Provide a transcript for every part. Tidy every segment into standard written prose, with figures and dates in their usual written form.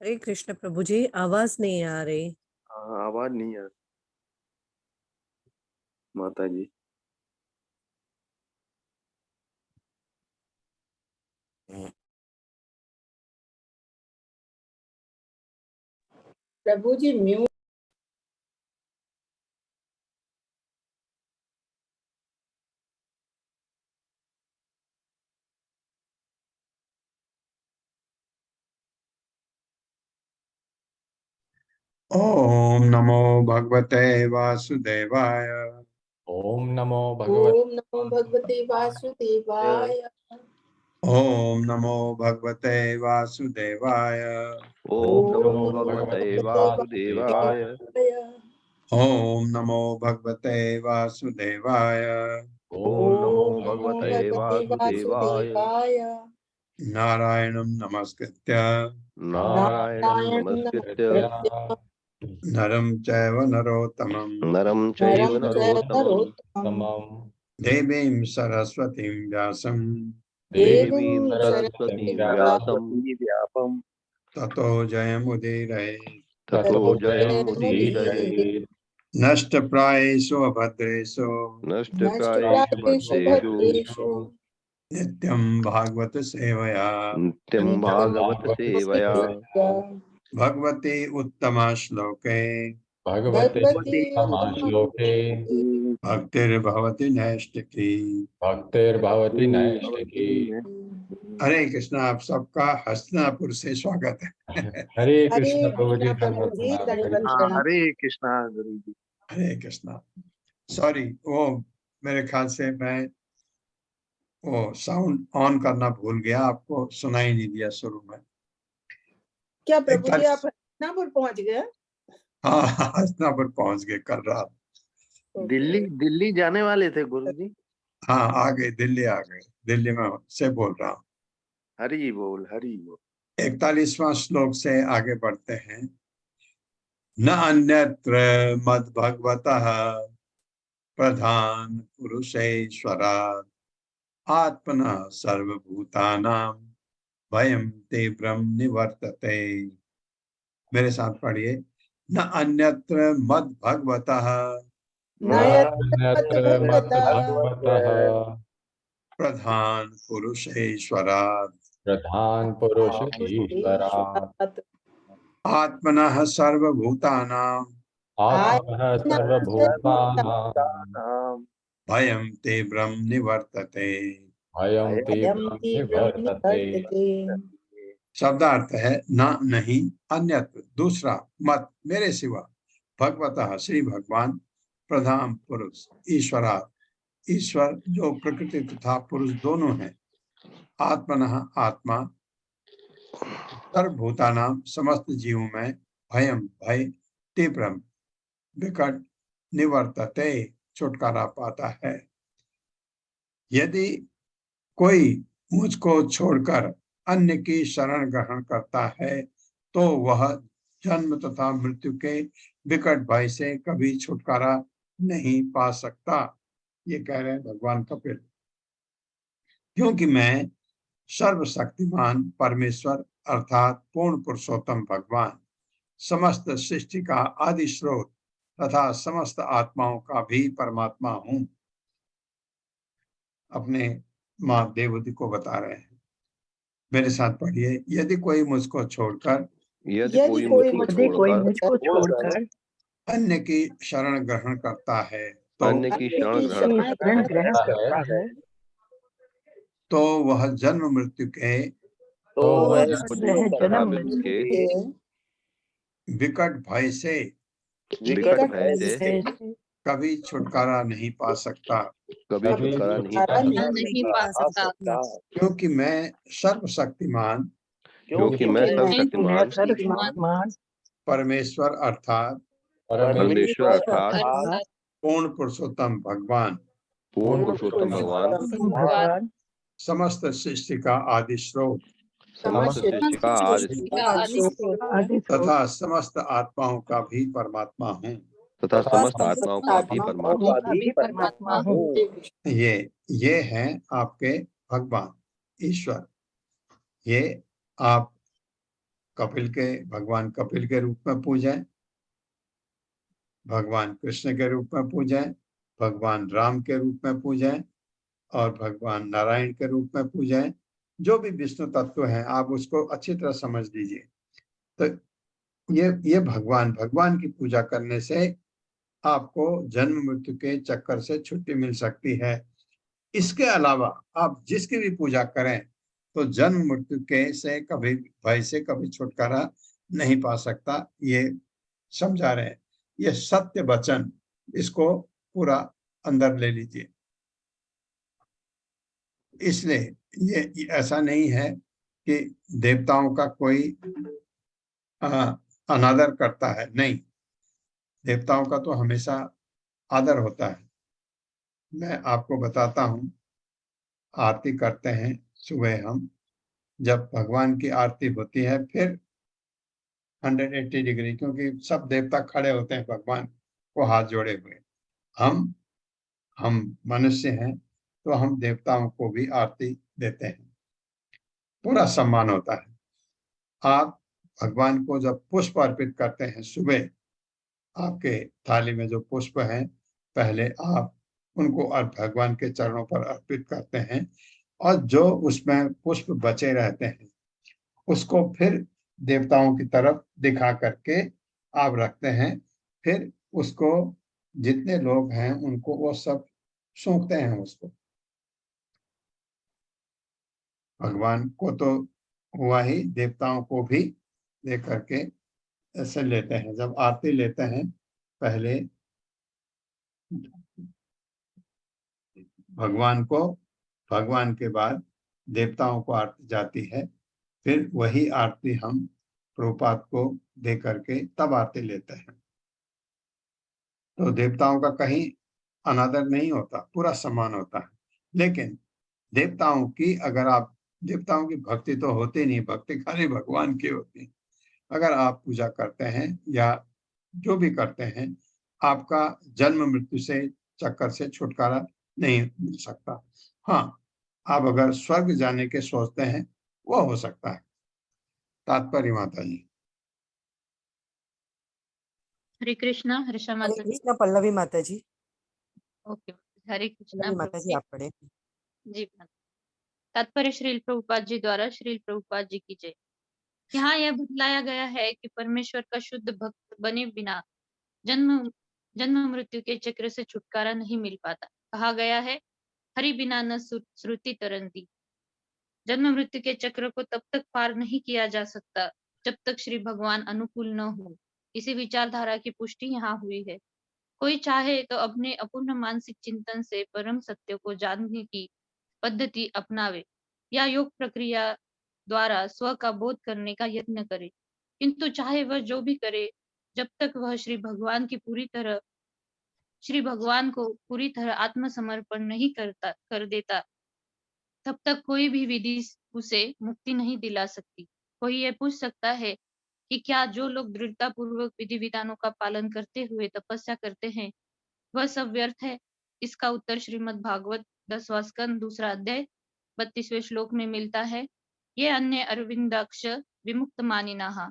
हरे कृष्ण प्रभु जी, आवाज नहीं आ रही। हाँ, आवाज नहीं आ रही माता जी। प्रभु जी म्यूट। ओम नमो भगवते वासुदेवाय। ओम नमो ओम नमो भगवते वासुदेवाय। ओम नमो भगवते वासुदेवाय। ओम नमो भगवते वासुदेवाय। ओम नमो भगवते वासुदेवाय। ओम नमो भगवते वासुदेवाय। नारायणं नमस्कृत्य नारायणं नमस्कृत्य नरं चैव नरोत्तमं नरं चैव नरोत्तमं देवीं सरस्वतीं व्यासं देवीं सरस्वतीं व्यासं ततो जयमुदीरये। ततो जयमुदीरये। नष्टप्रायेषु अभद्रेषु नष्टप्रायेषु भद्रेषु नित्यं भागवत सेवया नित्यं भागवत सेवया भगवती उत्तमा श्लोके भगवते श्लोके भक्तिर्भवति नैष्टिकी। भक्तिर्भवति नैष्टिकी। हरे कृष्णा। आप सबका हस्तिनापुर से स्वागत है। हरे कृष्ण प्रभु जी, प्रभु जी दंडवत प्रणाम। हरे कृष्णा गुरु जी। हरे कृष्णा। सॉरी, वो मेरे ख्याल से मैं वो साउंड ऑन करना भूल गया, आपको सुनाई नहीं दिया शुरू में। क्या प्रभु जी आप हस्तिनापुर पहुंच गए? हाँ, हस्तिनापुर पहुंच गए कल रात। दिल्ली जाने वाले थे गुरु जी। हाँ, आ गए, दिल्ली आ गए। दिल्ली में से बोल रहा हूँ। हरि बोल हरि बोल। 41वां श्लोक से आगे बढ़ते हैं। न अन्यत्र मद भगवतः प्रधान पुरुषेश्वरात् आत्मनः सर्वभूतानां भयं तीव्रं निवर्तते। मेरे साथ पढ़िए। न अन्यत्र मद भगवतः अन्यत्र मद्भगवतः प्रधान पुरुषेश्वरात् प्रधान पुरुष ईश्वरात् आत्मनः सर्वभूतानां आत्मनः सर्वभूतानां भयं तीव्रं निवर्तते। भयं तीव्रं निवर्तते। शब्दार्थ है न, नहीं, अन्यत्र दूसरा, मत मेरे सिवा, भगवतः श्री भगवान, प्रधान पुरुष ईश्वरा ईश्वर जो प्रकृति तथा पुरुष दोनों हैं, आत्मनः आत्मा, सर्वभूतानाम समस्त जीवों में, भयम भय, तीव्रम विकट, निवर्तते छुटकारा पाता है। यदि कोई मुझको छोड़कर अन्य की शरण ग्रहण करता है तो वह जन्म तथा मृत्यु के विकट भय से कभी छुटकारा नहीं पा सकता। ये कह रहे हैं भगवान कपिल। क्योंकि मैं सर्वशक्तिमान परमेश्वर अर्थात पूर्ण पुरुषोत्तम भगवान, समस्त सृष्टि का आदि स्रोत तथा समस्त आत्माओं का भी परमात्मा हूँ। अपने माँ देवती को बता रहे हैं। मेरे साथ पढ़िए। यदि कोई मुझको छोड़कर मुझको छोड़कर अन्य की शरण ग्रहण करता है अन्य की शरण ग्रहण करता है तो वह जन्म मृत्यु के विकट भय से कभी छुटकारा नहीं पा सकता। नहीं पा सकता। क्योंकि मैं सर्वशक्तिमान परमेश्वर अर्थात पूर्ण पुरुषोत्तम भगवान, समस्त सृष्टि का आदि स्रोत तथा समस्त आत्माओं का भी परमात्मा हूँ। परमात्मा हूँ। ये हैं आपके भगवान ईश्वर। ये आप भगवान कपिल के रूप में पूजें, भगवान कृष्ण के रूप में पूजें, भगवान राम के रूप में पूजें और भगवान नारायण के रूप में पूजें। जो भी विष्णु तत्व हैं आप उसको अच्छी तरह समझ लीजिए। तो ये भगवान की पूजा करने से आपको जन्म मृत्यु के चक्कर से छुट्टी मिल सकती है। इसके अलावा आप जिसकी भी पूजा करें तो जन्म मृत्यु के से कभी भय से कभी छुटकारा नहीं पा सकता, ये समझा रहे हैं। ये सत्य वचन, इसको पूरा अंदर ले लीजिए। इसलिए ये ऐसा नहीं है कि देवताओं का कोई अनादर करता है, नहीं, देवताओं का तो हमेशा आदर होता है। मैं आपको बताता हूँ, आरती करते हैं सुबह हम, जब भगवान की आरती होती है फिर 180 डिग्री, क्योंकि सब देवता खड़े होते हैं भगवान को हाथ जोड़े हुए। हम मनुष्य हैं तो हम देवताओं को भी आरती देते हैं, पूरा सम्मान होता है। आप भगवान को जब पुष्प अर्पित करते हैं सुबह, आपके थाली में जो पुष्प हैं पहले आप उनको भगवान के चरणों पर अर्पित करते हैं, और जो उसमें पुष्प बचे रहते हैं उसको फिर देवताओं की तरफ दिखा करके आप रखते हैं। फिर उसको जितने लोग हैं उनको वो सब सूंघते हैं उसको। भगवान को तो हुआ ही, देवताओं को भी दे करके ऐसे लेते हैं। जब आरती लेते हैं पहले भगवान को, भगवान के बाद देवताओं को आरती जाती है, फिर वही आरती हम प्रभुपाद को दे करके तब आरती लेते हैं। तो देवताओं का कहीं अनादर नहीं होता, पूरा सम्मान होता है। लेकिन देवताओं की देवताओं की भक्ति तो होती नहीं, भक्ति खाली भगवान की होती है। अगर आप पूजा करते हैं या जो भी करते हैं, आपका जन्म मृत्यु से चक्कर से छुटकारा नहीं मिल सकता। हाँ, आप अगर स्वर्ग जाने के सोचते हैं वो हो सकता है। तात्पर्य माता जी। हरे कृष्णा। हर्षा हरे माता जी। कृष्णा पल्लवी माता जी। ओके, हरे कृष्णा पल्लवी माता जी प्रभु आप पढ़े। जी। तात्पर्य श्रील प्रभुपाद जी द्वारा श्रील प्रभुपाद जी की जय। यहाँ यह बतलाया गया है कि परमेश्वर का शुद्ध भक्त बने बिना जन्म जन्म मृत्यु के चक्र से छुटकारा नहीं मिल पाता। कहा गया है, हरि बिना न श्रुति तरंती। जन्म मृत्यु के चक्र को तब तक पार नहीं किया जा सकता जब तक श्री भगवान अनुकूल न हो। इसी विचारधारा की पुष्टि यहाँ हुई है। कोई चाहे तो अपने अपूर्ण मानसिक चिंतन से परम सत्य को जानने की पद्धति अपनावे या योग प्रक्रिया द्वारा स्व का बोध करने का यत्न करे, किंतु चाहे वह जो भी करे, जब तक वह श्री भगवान को पूरी तरह आत्मसमर्पण नहीं कर देता, तब तक कोई भी विधि उसे मुक्ति नहीं दिला सकती। कोई ये पूछ सकता है कि क्या जो लोग दृढ़ता पूर्वक विधि विधानों का पालन करते हुए तपस्या करते हैं वह सब व्यर्थ है? इसका उत्तर श्रीमद् भागवत 10वां स्कंद 2 अध्याय 32वें श्लोक में मिलता है। ये अन्य अरविंदाक्ष विमुक्त मानिनाहा।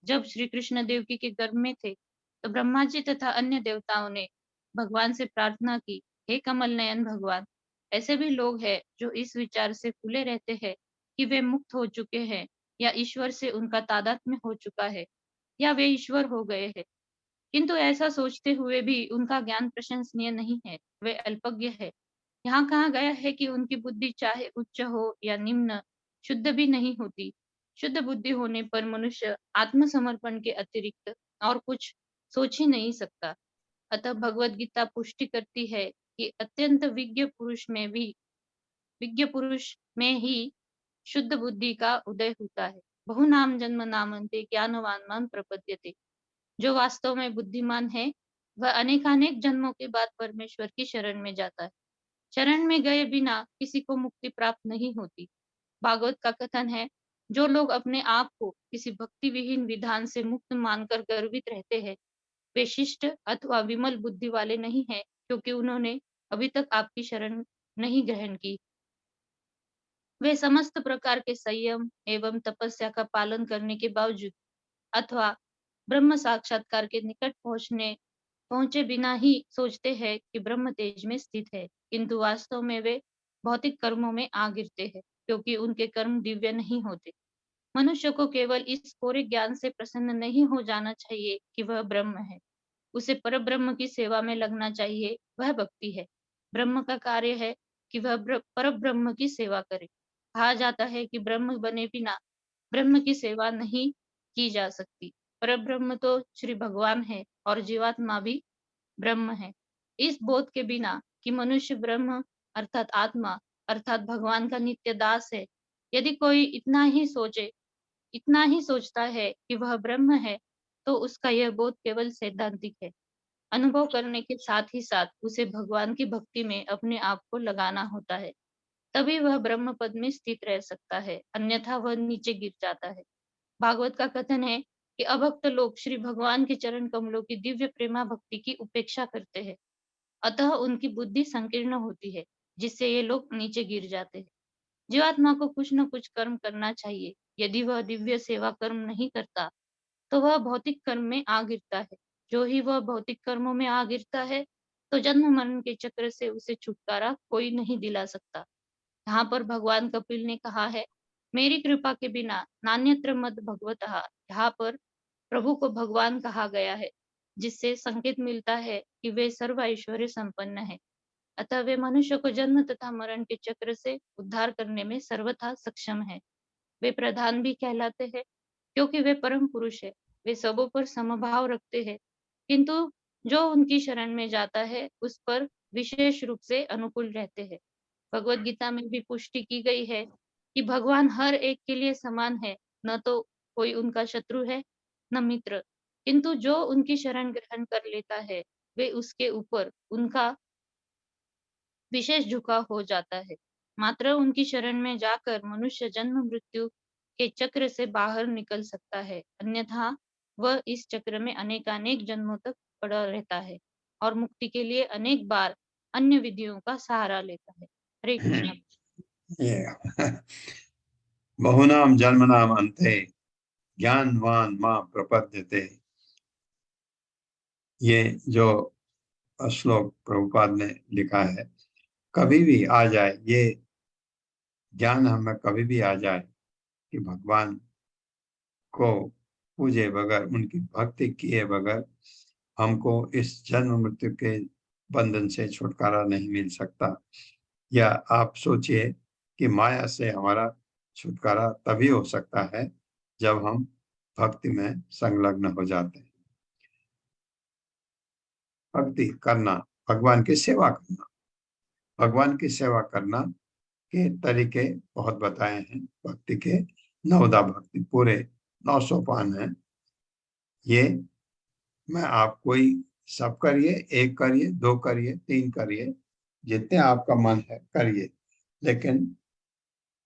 जब श्री कृष्ण देवकी के गर्भ में थे तो ब्रह्मा जी तथा अन्य देवताओं ने भगवान से प्रार्थना की, हे कमल नयन भगवान, ऐसे भी लोग हैं जो इस विचार से फूले रहते हैं कि वे मुक्त हो चुके हैं या ईश्वर से उनका तादात्म्य हो चुका है या वे ईश्वर हो गए हैं, किंतु ऐसा सोचते हुए भी उनका ज्ञान प्रशंसनीय नहीं है, वे अल्पज्ञ है। यहाँ कहा गया है कि उनकी बुद्धि चाहे उच्च हो या निम्न, शुद्ध भी नहीं होती। शुद्ध बुद्धि होने पर मनुष्य आत्मसमर्पण के अतिरिक्त और कुछ सोच ही नहीं सकता। अतः भगवत गीता पुष्टि करती है कि अत्यंत विज्ञ पुरुष में ही शुद्ध बुद्धि का उदय होता है। बहु नाम जन्म नामन्ते ज्ञानवान माम प्रपद्यते। जो वास्तव में बुद्धिमान है वह अनेकानेक जन्मों के बाद परमेश्वर की शरण में जाता है। शरण में गए बिना किसी को मुक्ति प्राप्त नहीं होती। भागवत का कथन है, जो लोग अपने आप को किसी भक्ति विहीन विधान से मुक्त मानकर गर्वित रहते हैं वे शिष्ट अथवा विमल बुद्धि वाले नहीं है, क्योंकि उन्होंने अभी तक आपकी शरण नहीं ग्रहण की। वे समस्त प्रकार के संयम एवं तपस्या का पालन करने के बावजूद अथवा ब्रह्म साक्षात्कार के निकट पहुंचे बिना ही सोचते हैं कि ब्रह्म तेज में स्थित है, किंतु वास्तव में वे भौतिक कर्मों में आ गिरते हैं, क्योंकि उनके कर्म दिव्य नहीं होते। मनुष्य को केवल इस कोरे ज्ञान से प्रसन्न नहीं हो जाना चाहिए कि वह ब्रह्म है, उसे परब्रह्म की सेवा में लगना चाहिए, वह भक्ति है। ब्रह्म का कार्य है कि वह परब्रह्म की सेवा करे। कहा जाता है कि ब्रह्म बने बिना ब्रह्म की सेवा नहीं की जा सकती। परब्रह्म तो श्री भगवान है और जीवात्मा भी ब्रह्म है। इस बोध के बिना कि मनुष्य ब्रह्म अर्थात आत्मा अर्थात भगवान का नित्य दास है, यदि कोई इतना ही सोचता है कि वह ब्रह्म है, तो उसका यह बोध केवल सैद्धांतिक है। अनुभव करने के साथ ही साथ उसे भगवान की भक्ति में अपने आप को लगाना होता है, तभी वह ब्रह्म पद में स्थित रह सकता है, अन्यथा वह नीचे गिर जाता है। भागवत का कथन है कि अभक्त लोग श्री भगवान के चरण कमलों की दिव्य प्रेमा भक्ति की उपेक्षा करते हैं, अतः उनकी बुद्धि संकीर्ण होती है, जिससे ये लोग नीचे गिर जाते हैं। जीवात्मा को कुछ न कुछ कर्म करना चाहिए। यदि वह दिव्य सेवा कर्म नहीं करता, तो वह भौतिक कर्म में आ गिरता है। जो ही वह भौतिक कर्मों में आ गिरता है, तो जन्म मरण के चक्र से उसे छुटकारा कोई नहीं दिला सकता। यहाँ पर भगवान कपिल ने कहा है, मेरी कृपा के बिना नान्यत्र मद भगवतः। यहाँ पर प्रभु को भगवान कहा गया है, जिससे संकेत मिलता है कि वे सर्व ऐश्वर्य संपन्न है, अतः वे मनुष्य को जन्म तथा मरण के चक्र से उद्धार करने में सर्वथा सक्षम है। वे प्रधान भी कहलाते हैं, क्योंकि वे परम पुरुष है। वे सबों पर समभाव रखते हैं, किंतु जो उनकी शरण में जाता है उस पर विशेष रूप से अनुकूल रहते हैं। भगवत गीता में भी पुष्टि की गई है कि भगवान हर एक के लिए समान है, न तो कोई उनका शत्रु है न मित्र, किंतु जो उनकी शरण ग्रहण कर लेता है, वे उसके ऊपर उनका विशेष झुकाव हो जाता है। मात्र उनकी शरण में जाकर मनुष्य जन्म मृत्यु के चक्र से बाहर निकल सकता है, अन्यथा वह इस चक्र में अनेकानेक जन्मों तक पड़ा रहता है और मुक्ति के लिए अनेक बार अन्य विधियों का सहारा लेता है। हरे कृष्ण। बहुनाम जन्मनाम अन्ते ज्ञानवान मां प्रपद्यते। ये जो श्लोक प्रभुपाद ने लिखा है, कभी भी आ जाए ये ज्ञान हमें कभी भी आ जाए कि भगवान को पूजे बगैर, उनकी भक्ति किए बगैर हमको इस जन्म मृत्यु के बंधन से छुटकारा नहीं मिल सकता। या आप सोचिए कि माया से हमारा छुटकारा तभी हो सकता है जब हम भक्ति में संलग्न हो जाते हैं। भक्ति करना, भगवान की सेवा करना, भगवान की सेवा करना के तरीके बहुत बताए हैं। भक्ति के 9 भक्ति पूरे 9 सोपान हैं। ये मैं आपको ही सब करिए, 1 करिए, 2 करिए, 3 करिए, जितने आपका मन है करिए, लेकिन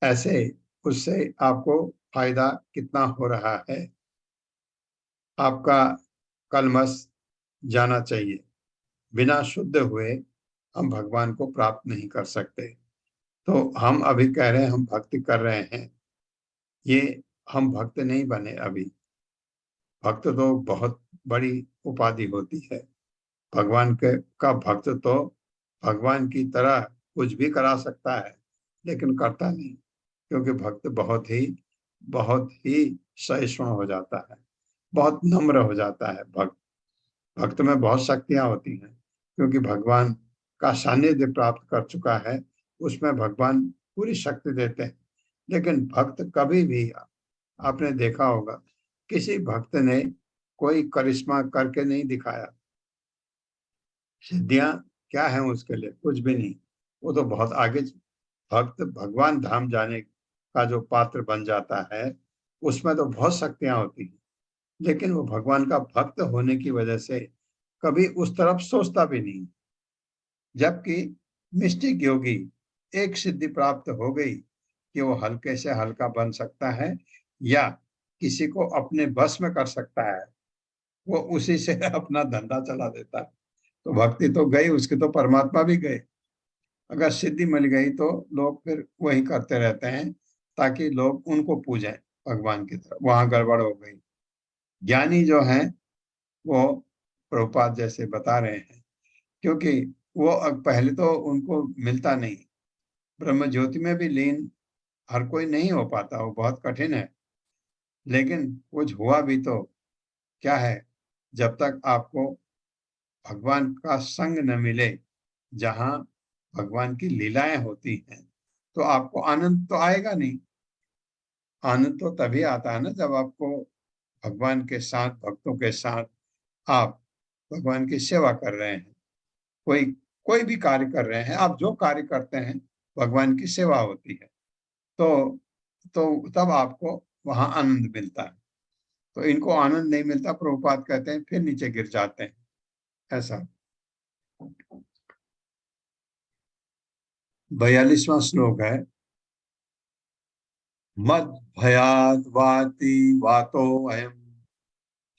ऐसे उससे आपको फायदा कितना हो रहा है। आपका कलमश जाना चाहिए। बिना शुद्ध हुए हम भगवान को प्राप्त नहीं कर सकते। तो हम अभी कह रहे हैं हम भक्ति कर रहे हैं, ये हम भक्त नहीं बने अभी। भक्त तो बहुत बड़ी उपाधि होती है। भगवान का भक्त तो भगवान की तरह कुछ भी करा सकता है, लेकिन करता नहीं, क्योंकि भक्त बहुत ही सहिष्णु हो जाता है, बहुत नम्र हो जाता है। भक्त में बहुत शक्तियां होती हैं, क्योंकि भगवान का सानिध्य प्राप्त कर चुका है, उसमें भगवान पूरी शक्ति देते हैं। लेकिन भक्त कभी भी, आपने देखा होगा, किसी भक्त ने कोई करिश्मा करके नहीं दिखाया। सिद्धियां क्या है उसके लिए? कुछ भी नहीं। वो तो बहुत आगे भक्त भगवान धाम जाने का जो पात्र बन जाता है, उसमें तो बहुत शक्तियां होती हैं, लेकिन वो भगवान का भक्त होने की वजह से कभी उस तरफ सोचता भी नहीं। जबकि मिस्टिक योगी एक सिद्धि प्राप्त हो गई कि वो हल्के से हल्का बन सकता है या किसी को अपने बस में कर सकता है, वो उसी से अपना धंधा चला देता है। तो भक्ति तो गई, उसके तो परमात्मा भी गए। अगर सिद्धि मिल गई तो लोग फिर वही करते रहते हैं ताकि लोग उनको पूजें भगवान की तरफ। वहां गड़बड़ हो गई। ज्ञानी जो हैं वो प्रभुपाद जैसे बता रहे हैं, क्योंकि वो पहले तो उनको मिलता नहीं। ब्रह्म ज्योति में भी लीन हर कोई नहीं हो पाता, वो बहुत कठिन है। लेकिन कुछ हुआ भी तो क्या है, जब तक आपको भगवान का संग न मिले, जहां भगवान की लीलाएं होती हैं, तो आपको आनंद तो आएगा नहीं। आनंद तो तभी आता है ना जब आपको भगवान के साथ, भक्तों के साथ आप भगवान की सेवा कर रहे हैं, कोई कोई भी कार्य कर रहे हैं, आप जो कार्य करते हैं भगवान की सेवा होती है, तो तब आपको वहां आनंद मिलता है। तो इनको आनंद नहीं मिलता, प्रभुपाद कहते हैं फिर नीचे गिर जाते हैं। ऐसा 42वां श्लोक है। मद भयाद वाति वातो अयम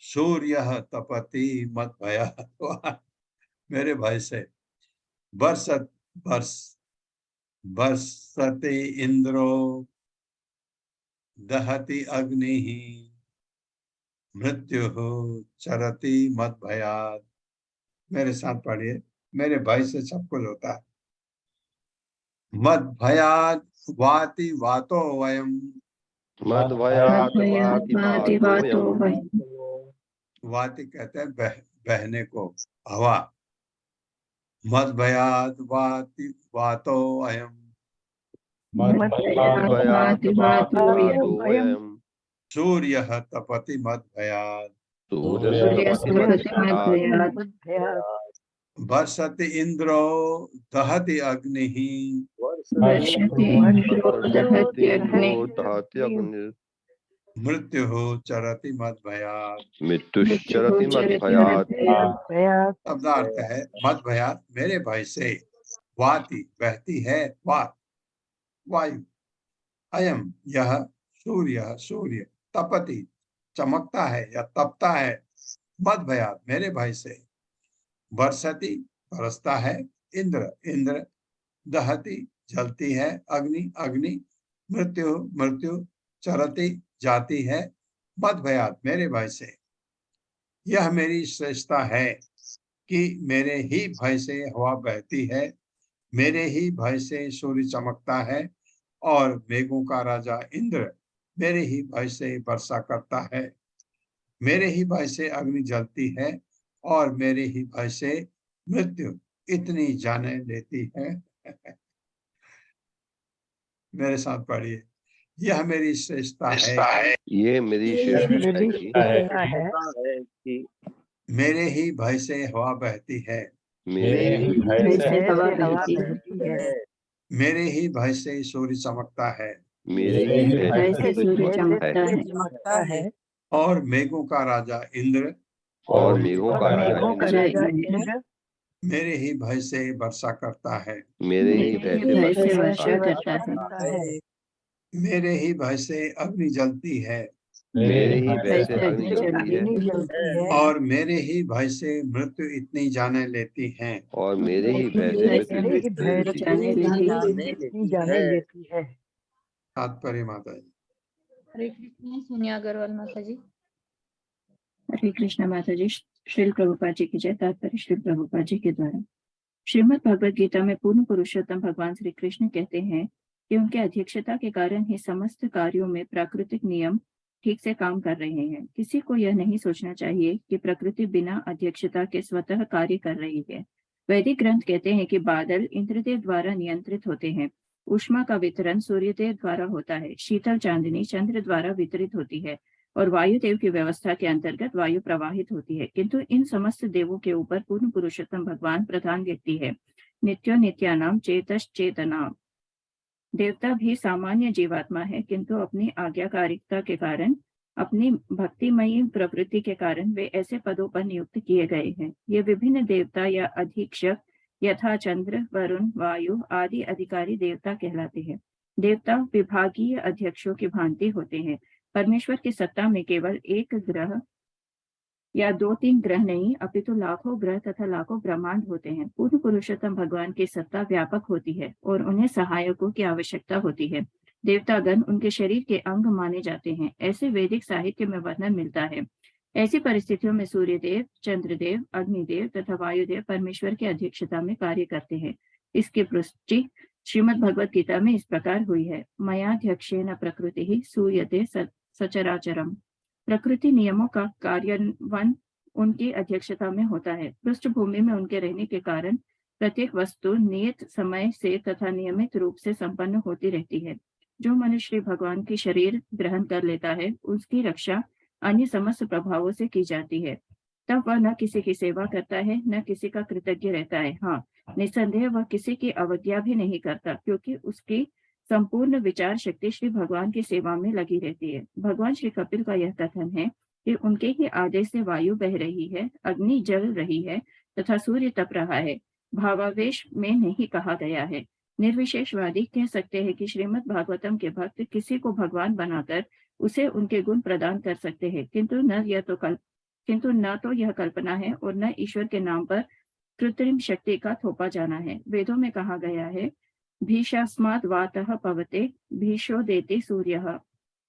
सूर्य तपति मद भयाद। मेरे भय से बरसत बरसते इंद्रो दहति अग्नि मृत्यु चरति मद भयाद। मेरे साथ पढ़िए। मेरे भय से सब कुछ होता है। मद भयाद वाति वातो वयम। मद वाति कहते हैं बहने को, हवा। मद भयाद वाति वातो अयम सूर्य तपति मद भयाद। बरसति इंद्रो दहति अग्नि मृत्यु चरति मद भयाद। शब्दार्थ है मद भयाद, मेरे भय से, वाति बहती है, वात वायु, अयम यह, सूर्य तपति चमकता है या तपता है, मद भयाद मेरे भय से, बरसती बरसता है, इंद्र दहती जलती है, अग्नि मृत्यु चरती जाती है, मद भयाद मेरे भय से। यह मेरी श्रेष्ठता है कि मेरे ही भय से हवा बहती है, मेरे ही भय से सूर्य चमकता है, और मेघों का राजा इंद्र मेरे ही भय से वर्षा करता है, मेरे ही भय से अग्नि जलती है, और मेरे ही भय से मृत्यु इतनी जाने लेती है। मेरे साथ पढ़िए। यह मेरी श्रेष्ठता है, ये मेरी श्रेष्ठता है कि मेरे ही भय से हवा बहती है, मेरे ही भय से हवा बहती है, मेरे ही भय से सूर्य चमकता है, मेरे ही भय से सूर्य चमकता है, और मेघों का राजा इंद्र, और मेघों का राजा इंद्र मेरे ही भय से वर्षा करता है, मेरे ही भय से वर्षा करता है, मेरे ही भय से अग्नि जलती है, मेरे ही भय से अग्नि जलती है, और मेरे ही भय से मृत्यु इतनी जाने लेती है, और मेरे ही भय से मृत्यु जाने लेती है। तात्पर्य माता जी। हरे कृष्ण। सोनिया अग्रवाल माता जी। हरे कृष्ण माता जी। श्रील प्रभुपाद जी की जय। तात्पर्य श्री प्रभुपाद जी के द्वारा। श्रीमद् भगवद गीता में पूर्ण पुरुषोत्तम भगवान श्री कृष्ण कहते हैं कि उनके अध्यक्षता के कारण ही समस्त कार्यों में प्राकृतिक नियम ठीक से काम कर रहे हैं। किसी को यह नहीं सोचना चाहिए कि प्रकृति बिना अध्यक्षता के स्वतः कार्य कर रही है। वैदिक ग्रंथ कहते हैं कि बादल इंद्रदेव द्वारा नियंत्रित होते हैं, ऊष्मा का वितरण सूर्यदेव द्वारा होता है, शीतल चांदनी चंद्र द्वारा वितरित होती है, और वायुदेव की व्यवस्था के अंतर्गत वायु प्रवाहित होती है। किंतु इन समस्त देवों के ऊपर पूर्ण पुरुषोत्तम भगवान प्रधान व्यक्ति है। नित्यो नित्यानाम चेतश्चेतनाम। देवता भी सामान्य जीवात्मा है, किंतु अपनी आज्ञाकारिता के कारण, अपनी भक्तिमयी प्रवृत्ति के कारण वे ऐसे पदों पर नियुक्त किए गए हैं। ये विभिन्न देवता या अधीक्षक यथा चंद्र, वरुण, वायु आदि अधिकारी देवता कहलाते हैं। देवता विभागीय अध्यक्षों की भांति होते हैं। परमेश्वर की सत्ता में केवल एक ग्रह या 2-3 ग्रह नहीं अपितु लाखों ग्रह तथा लाखों ब्रह्मांड होते हैं। पूर्ण पुरुषोत्तम भगवान की सत्ता व्यापक होती है और उन्हें सहायकों की आवश्यकता होती है। देवतागण उनके शरीर के अंग माने जाते हैं, ऐसे वैदिक साहित्य में वर्णन मिलता है। ऐसी परिस्थितियों में सूर्यदेव, चंद्रदेव, अग्निदेव तथा वायुदेव परमेश्वर की अध्यक्षता में कार्य करते हैं। इसकी पुष्टि श्रीमद् भगवत गीता में इस प्रकार हुई है। मयाध्यक्षेण प्रकृति सूयते सचराचरम। प्रकृति नियमों का कार्यान्वयन उनकी अध्यक्षता में होता है। पृष्ठभूमि में उनके रहने के कारण प्रत्येक वस्तु नियत समय से तथा नियमित रूप से संपन्न होती रहती है। जो मनुष्य भगवान की शरीर ग्रहण कर लेता है, उसकी रक्षा अन्य समस्त प्रभावों से की जाती है। तब वह न किसी की सेवा करता है, न किसी का कृतज्ञ रहता है। हाँ, निसंदेह वह किसी की अवज्ञा भी नहीं करता, क्योंकि उसकी संपूर्ण विचार शक्ति श्री भगवान की सेवा में लगी रहती है। भगवान श्री कपिल का यह कथन है कि उनके ही आदेश से वायु बह रही है, अग्नि जल रही है तथा सूर्य तप रहा है। भावावेश में नहीं कहा गया है। निर्विशेषवादी कह सकते हैं कि श्रीमद् भागवतम के भक्त किसी को भगवान बनाकर उसे उनके गुण प्रदान कर सकते हैं, किंतु न तो यह कल्पना है और न ईश्वर के नाम पर कृत्रिम शक्ति का थोपा जाना है। वेदों में कहा गया है, भीषास्माद् वातः पवते भीषो देते सूर्यः।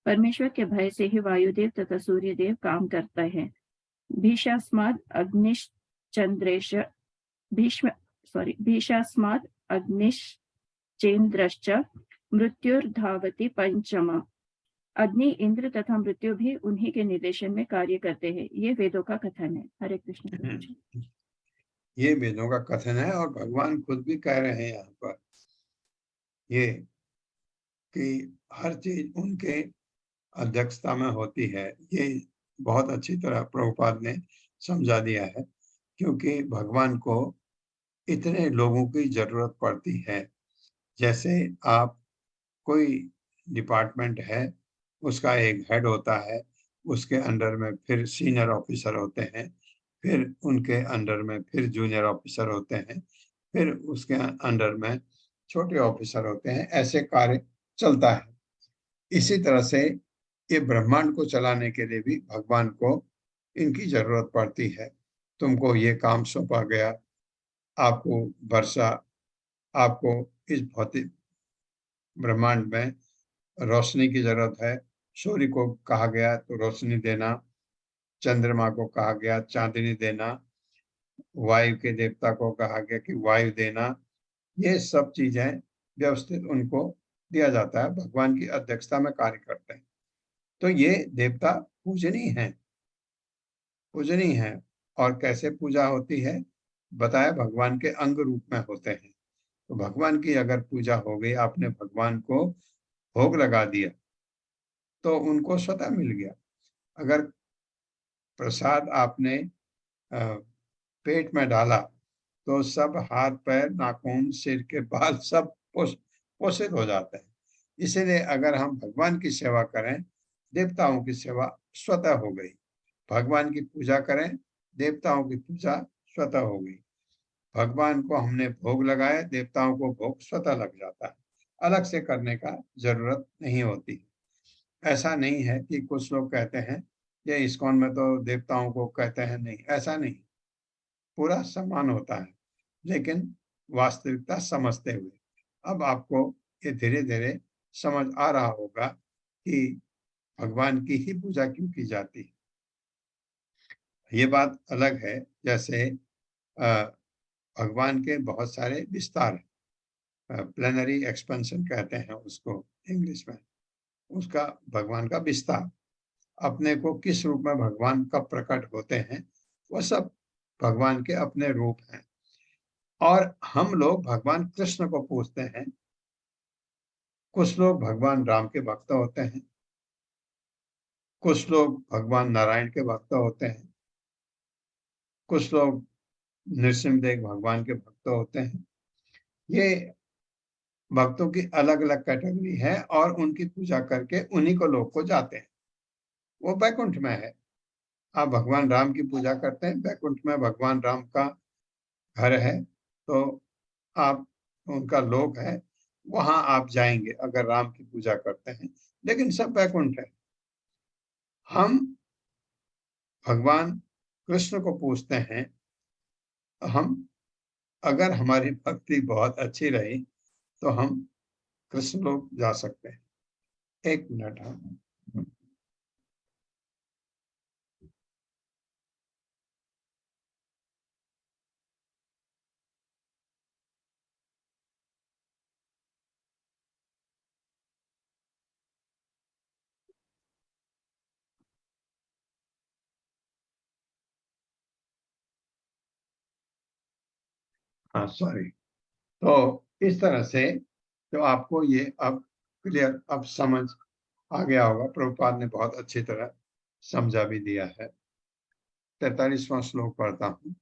परमेश्वर के भय से ही वायुदेव तथा सूर्यदेव काम करते हैं। भीषास्माद् अग्निश्चंद्रेश भीषास्माद् अग्निश्चेन्द्रश्च मृत्युर्धावति पंचम। अग्नि, इंद्र तथा मृत्यु भी उन्हीं के निर्देशन में कार्य करते हैं। ये वेदों का कथन है। हरे कृष्ण। ये वेदों का कथन है और भगवान खुद भी कह रहे हैं यहाँ पर ये कि हर चीज उनके अध्यक्षता में होती है। ये बहुत अच्छी तरह प्रभुपाद ने समझा दिया है, क्योंकि भगवान को इतने लोगों की जरूरत पड़ती है। जैसे आप कोई डिपार्टमेंट है, उसका एक हेड होता है, उसके अंडर में फिर सीनियर ऑफिसर होते हैं, फिर उनके अंडर में फिर जूनियर ऑफिसर होते हैं, फिर उसके अंडर में छोटे ऑफिसर होते हैं। ऐसे कार्य चलता है। इसी तरह से ये ब्रह्मांड को चलाने के लिए भी भगवान को इनकी जरूरत पड़ती है। तुमको ये काम सौंपा गया, आपको वर्षा, आपको इस भौतिक ब्रह्मांड में रोशनी की जरूरत है। सूर्य को कहा गया तो रोशनी देना, चंद्रमा को कहा गया चांदनी देना, वायु के देवता को कहा गया कि वायु देना। ये सब चीजें व्यवस्थित उनको दिया जाता है, भगवान की अध्यक्षता में कार्य करते हैं। तो ये देवता पूजनीय हैं, पूजनीय हैं। और कैसे पूजा होती है बताया, भगवान के अंग रूप में होते हैं। तो भगवान की अगर पूजा हो गई, आपने भगवान को भोग लगा दिया तो उनको स्वतः मिल गया। अगर प्रसाद आपने पेट में डाला तो सब हाथ पैर नाखून सिर के बाल सब पोषित हो जाते हैं। इसीलिए अगर हम भगवान की सेवा करें, देवताओं की सेवा स्वतः हो गई। भगवान की पूजा करें, देवताओं की पूजा स्वतः हो गई। भगवान को हमने भोग लगाया, देवताओं को भोग स्वतः लग जाता है। अलग से करने का जरूरत नहीं होती। ऐसा नहीं है कि कुछ लोग कहते हैं ये इस्कॉन में तो देवताओं को कहते हैं, नहीं, ऐसा नहीं। पूरा सम्मान होता है, लेकिन वास्तविकता समझते हुए। अब आपको ये धीरे धीरे समझ आ रहा होगा कि भगवान की ही पूजा क्यों की जाती है। ये बात अलग है, जैसे भगवान के बहुत सारे विस्तार हैं, प्लेनरी एक्सपेंशन कहते हैं उसको इंग्लिश में। उसका भगवान का विस्तार, अपने को किस रूप में भगवान कब प्रकट होते हैं, वह सब भगवान के अपने रूप हैं। और हम लोग भगवान कृष्ण को पूजते हैं। कुछ लोग भगवान राम के भक्त होते हैं, कुछ लोग भगवान नारायण के भक्त होते हैं, कुछ लोग नृसिंहदेव भगवान के भक्त होते हैं। ये भक्तों की अलग अलग कैटेगरी है और उनकी पूजा करके उन्हीं को लोग को जाते हैं। वो बैकुंठ में है। आप भगवान राम की पूजा करते हैं, बैकुंठ में भगवान राम का घर है, तो आप उनका लोक है, वहां आप जाएंगे अगर राम की पूजा करते हैं, लेकिन सब बैकुंठ है। हम भगवान कृष्ण को पूछते हैं, हम अगर हमारी भक्ति बहुत अच्छी रही तो हम कृष्ण लोक जा सकते हैं। एक मिनट। हम हाँ सॉरी। तो इस तरह से तो आपको ये अब क्लियर, अब समझ आ गया होगा। प्रभुपाद ने बहुत अच्छी तरह समझा भी दिया है। 43वां श्लोक पढ़ता हूँ।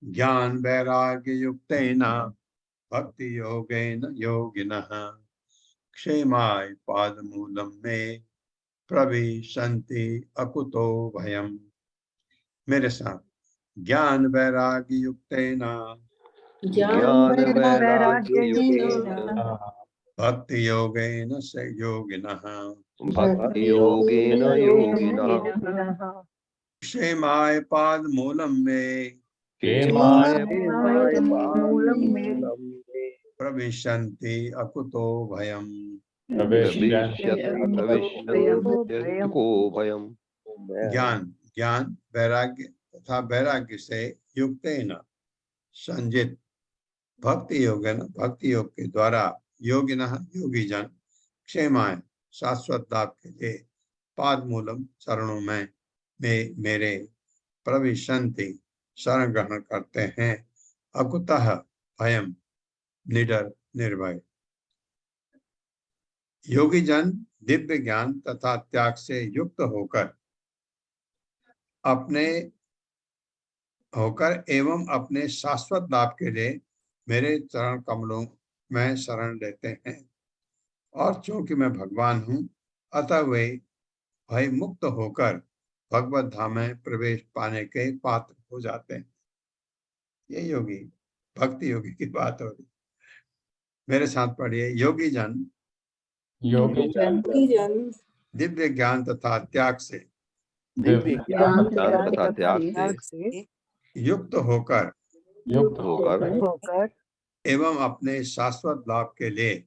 ज्ञान वैराग्य युक्तेन भक्ति योगेन योगिनः क्षेमाय पादमूलं मे प्रविशन्ति अकुतो भयम्। मेरे साथ, ज्ञान वैराग्य युक्तेन ज्ञान वैराग्य वैराग्येन भक्ति योगेन स योगिनः भक्ति योगेन योगिनः क्षेमाय पादमूलं मे क्षेमाय मूलम में प्रविशन्ति अकुतो भयम्। ज्ञान ज्ञान वैराग्य तथा वैराग्य से युक्तेन संजित भक्ति योगेन भक्ति योग के द्वारा योगिनः योगी जन क्षेमाय शाश्वत लाभ के लिए पादमूलम चरणों में मेरे प्रविशन्ति शरण ग्रहण करते हैं अकुतः भयम निडर निर्भय। योगी जन दिव्य ज्ञान तथा त्याग से युक्त होकर एवं अपने शाश्वत लाभ के लिए मेरे चरण कमलों में शरण लेते हैं। और चूंकि मैं भगवान हूँ, अतः वे भय मुक्त होकर भगवत धाम में प्रवेश पाने के पात्र हो जाते हैं। ये योगी भक्ति योगी की बात हो रही। मेरे साथ पढ़िए। योगी जन दिव्य ज्ञान तथा त्याग से युक्त होकर एवं अपने शाश्वत लाभ के लिए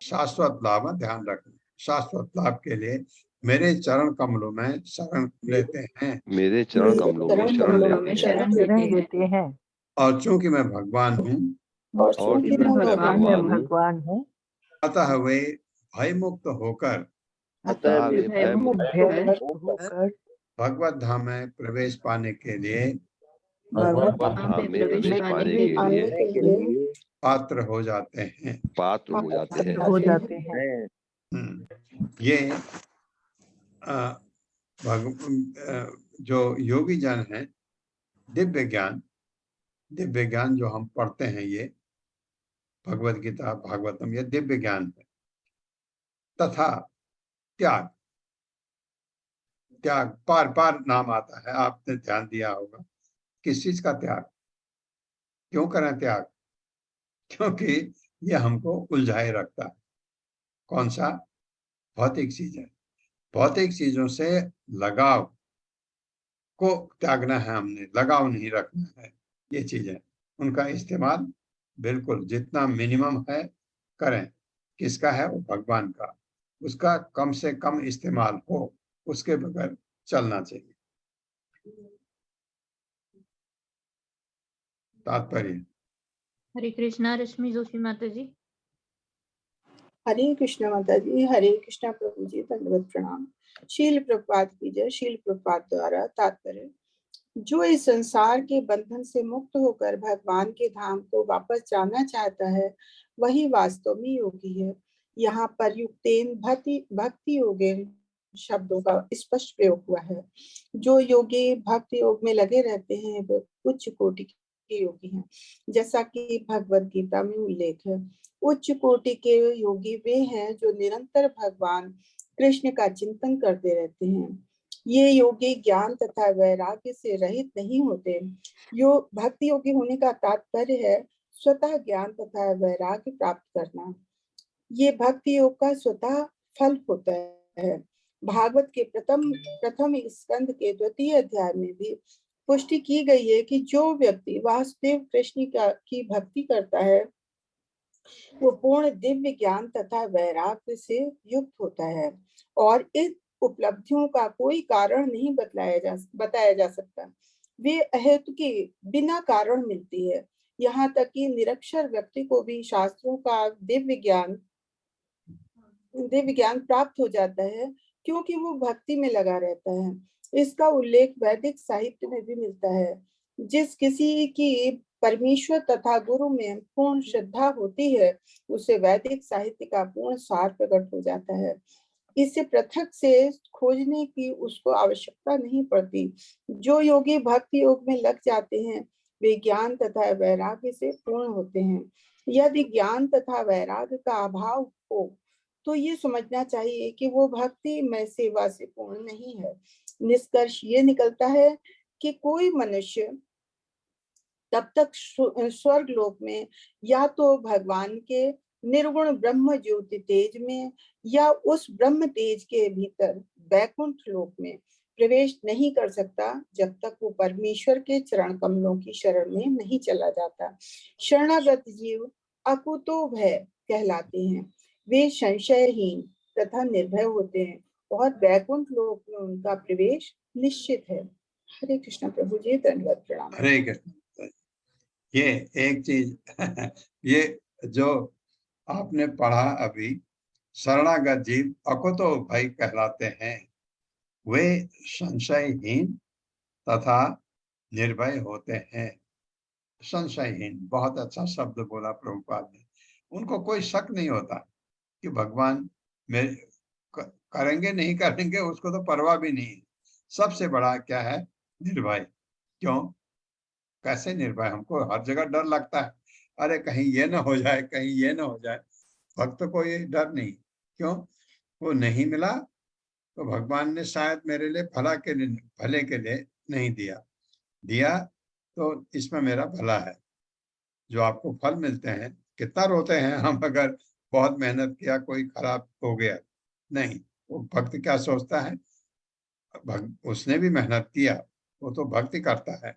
शाश्वत लाभ, ध्यान रखना, शाश्वत लाभ के लिए मेरे चरण कमलों में शरण लेते हैं। मेरे चरण कमलों में शरण लेते हैं। और चूंकि मैं भगवान हूँ, भगवान हूँ, अतः वे भय मुक्त होकर भगवत धाम में प्रवेश पाने के लिए पात्र हो जाते हैं। ये जो योगी जन है, दिव्य ज्ञान जो हम पढ़ते हैं, ये भगवत गीता भागवतम, ये दिव्य ज्ञान है। तथा त्याग पार पार नाम आता है, आपने ध्यान दिया होगा। किस चीज का त्याग? क्यों करें त्याग? क्योंकि ये हमको उलझाए रखता है। कौन सा? भौतिक चीज है। भौतिक चीजों से लगाव को त्यागना है हमने, लगाव नहीं रखना है। ये चीजें, उनका इस्तेमाल बिल्कुल जितना मिनिमम है करें। किसका है? वो भगवान का। उसका कम से कम इस्तेमाल हो, उसके बगैर चलना चाहिए। तात्पर्य। हरे कृष्णा। रश्मि जोशी माता जी। हरे कृष्णा माता जी। हरे कृष्णा प्रभु जी, धन्यवाद प्रणाम। शील प्रभुपाद की जय। शील प्रभुपाद द्वारा तात्पर्य। जो इस संसार के बंधन से मुक्त होकर भगवान के धाम को वापस जाना चाहता है, वही वास्तव में योगी है। यहाँ पर युक्तेन भक्ति योगेन शब्दों का स्पष्ट प्रयोग हुआ है। जो योगी भक्ति योग में लगे रहते हैं वे उच्च कोटि के योगी हैं, जैसा कि भगवत गीता में उल्लेख है। उच्च कोटि के योगी वे हैं जो निरंतर भगवान कृष्ण का चिंतन करते रहते हैं। ये योगी ज्ञान तथा वैराग्य से रहित नहीं होते। भक्ति योगी होने का तात्पर्य है स्वतः ज्ञान तथा वैराग्य प्राप्त करना। ये भक्ति योग का स्वतः फल होता है। भागवत के प्रथम स्कंद के 2य अध्याय में भी पुष्टि की गई है कि जो व्यक्ति वासुदेव कृष्ण की भक्ति करता है वो पूर्ण दिव्य ज्ञान तथा वैराग्य से युक्त होता है और इस उपलब्धियों का कोई कारण नहीं बताया जा सकता। वे अहेतु के बिना कारण मिलती है। यहाँ तक कि निरक्षर व्यक्ति को भी शास्त्रों का दिव्य ज्ञान प्राप्त हो जाता है क्योंकि वो भक्ति में लगा रहता है। इसका उल्लेख वैदिक साहित्य में भी मिलता है। जिस किसी की परमेश्वर तथा गुरु में पूर्ण श्रद्धा होती है उसे वैदिक साहित्य का पूर्ण सार प्रकट हो जाता है। इसे पृथक से खोजने की उसको आवश्यकता नहीं पड़ती। जो योगी भक्ति योग में लग जाते हैं वे ज्ञान तथा वैराग्य से पूर्ण होते हैं। यदि ज्ञान तथा वैराग्य का अभाव हो तो ये समझना चाहिए कि वो भक्ति में सेवा से पूर्ण नहीं है। निष्कर्ष ये निकलता है कि कोई मनुष्य तब तक स्वर्ग लोक में या तो भगवान के निर्गुण ब्रह्म ज्योति तेज में या उस ब्रह्म तेज के भीतर वैकुंठ लोक में प्रवेश नहीं कर सकता जब तक वो परमेश्वर के चरण कमलों की शरण में नहीं चला जाता। शरणागत जीव अकुतो भय कहलाते हैं। वे संशयहीन तथा निर्भय होते हैं और वैकुंठ लोक में उनका प्रवेश निश्चित है। हरे कृष्ण प्रभु जी, धन्यवाद, प्रणाम। हरे कृष्ण। ये एक चीज ये जो आपने पढ़ा अभी, शरणागत जीव अकुतो भय कहलाते हैं, वे संशयहीन तथा निर्भय होते हैं। संशयहीन, बहुत अच्छा शब्द बोला प्रभुपाद ने। उनको कोई शक नहीं होता कि भगवान मेरे करेंगे नहीं करेंगे, उसको तो परवाह भी नहीं। सबसे बड़ा क्या है? निर्भय। क्यों? कैसे निर्भय? हमको हर जगह डर लगता है, अरे कहीं ये ना हो जाए, कहीं ये ना हो जाए। भक्त को ये डर नहीं। क्यों? वो नहीं मिला तो भगवान ने शायद मेरे लिए भले के लिए नहीं दिया तो इसमें मेरा भला है। जो आपको फल मिलते हैं, कितना रोते हैं हम अगर बहुत मेहनत किया कोई खराब हो गया। नहीं, वो भक्त क्या सोचता है, उसने भी मेहनत किया, वो तो भक्ति करता है।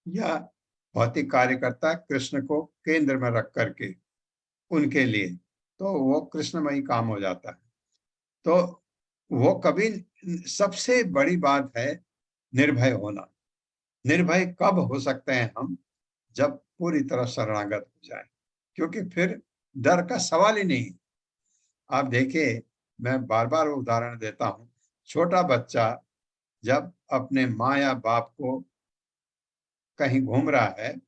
या भौतिक कार्य करता है कृष्ण को केंद्र में रख करके उनके लिए, तो वो कृष्णमयी काम हो जाता है। तो वो कभी, सबसे बड़ी बात है निर्भय होना। निर्भय कब हो सकते हैं हम? जब पूरी तरह शरणागत हो जाए, क्योंकि फिर डर का सवाल ही नहीं। आप देखिए, मैं बार बार उदाहरण देता हूँ, छोटा बच्चा जब अपने माँ या बाप को कहीं घूम रहा है,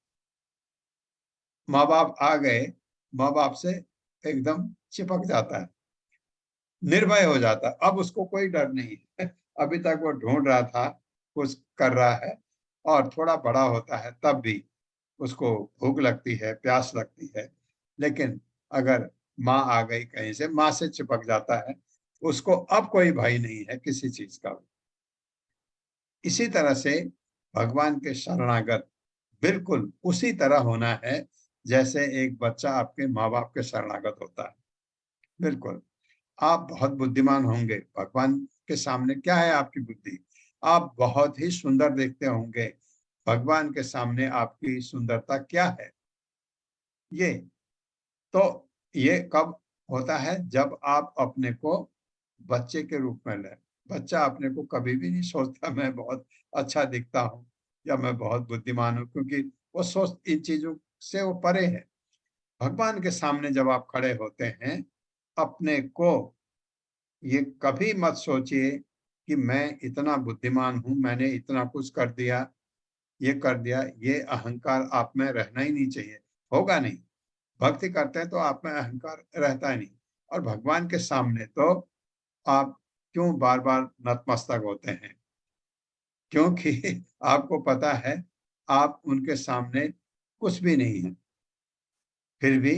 माँ बाप आ गए, माँ बाप से एकदम चिपक जाता है, निर्भय हो जाता है। अब उसको कोई डर नहीं है। अभी तक वो ढूंढ रहा था, कुछ कर रहा है, और थोड़ा बड़ा होता है तब भी उसको भूख लगती है, प्यास लगती है, लेकिन अगर माँ आ गई कहीं से, माँ से चिपक जाता है। उसको अब कोई भय नहीं है किसी चीज का। इसी तरह से भगवान के शरणागत बिल्कुल उसी तरह होना है जैसे एक बच्चा आपके माँ बाप के शरणागत होता है। बिल्कुल। आप बहुत बुद्धिमान होंगे, भगवान के सामने क्या है आपकी बुद्धि? आप बहुत ही सुंदर देखते होंगे, भगवान के सामने आपकी सुंदरता क्या है? ये कब होता है? जब आप अपने को बच्चे के रूप में लें। बच्चा अपने को कभी भी नहीं सोचता मैं बहुत अच्छा दिखता हूँ या मैं बहुत बुद्धिमान हूँ, क्योंकि वो सोच इन चीजों से वो परे है। भगवान के सामने जब आप खड़े होते हैं, अपने को ये कभी मत सोचिए कि मैं इतना बुद्धिमान हूं, मैंने इतना कुछ कर दिया, ये कर दिया। ये अहंकार आप में रहना ही नहीं चाहिए, होगा नहीं। भक्ति करते हैं तो आप में अहंकार रहता ही नहीं। और भगवान के सामने तो आप क्यों बार बार नतमस्तक होते हैं? क्योंकि आपको पता है आप उनके सामने कुछ भी नहीं है। फिर भी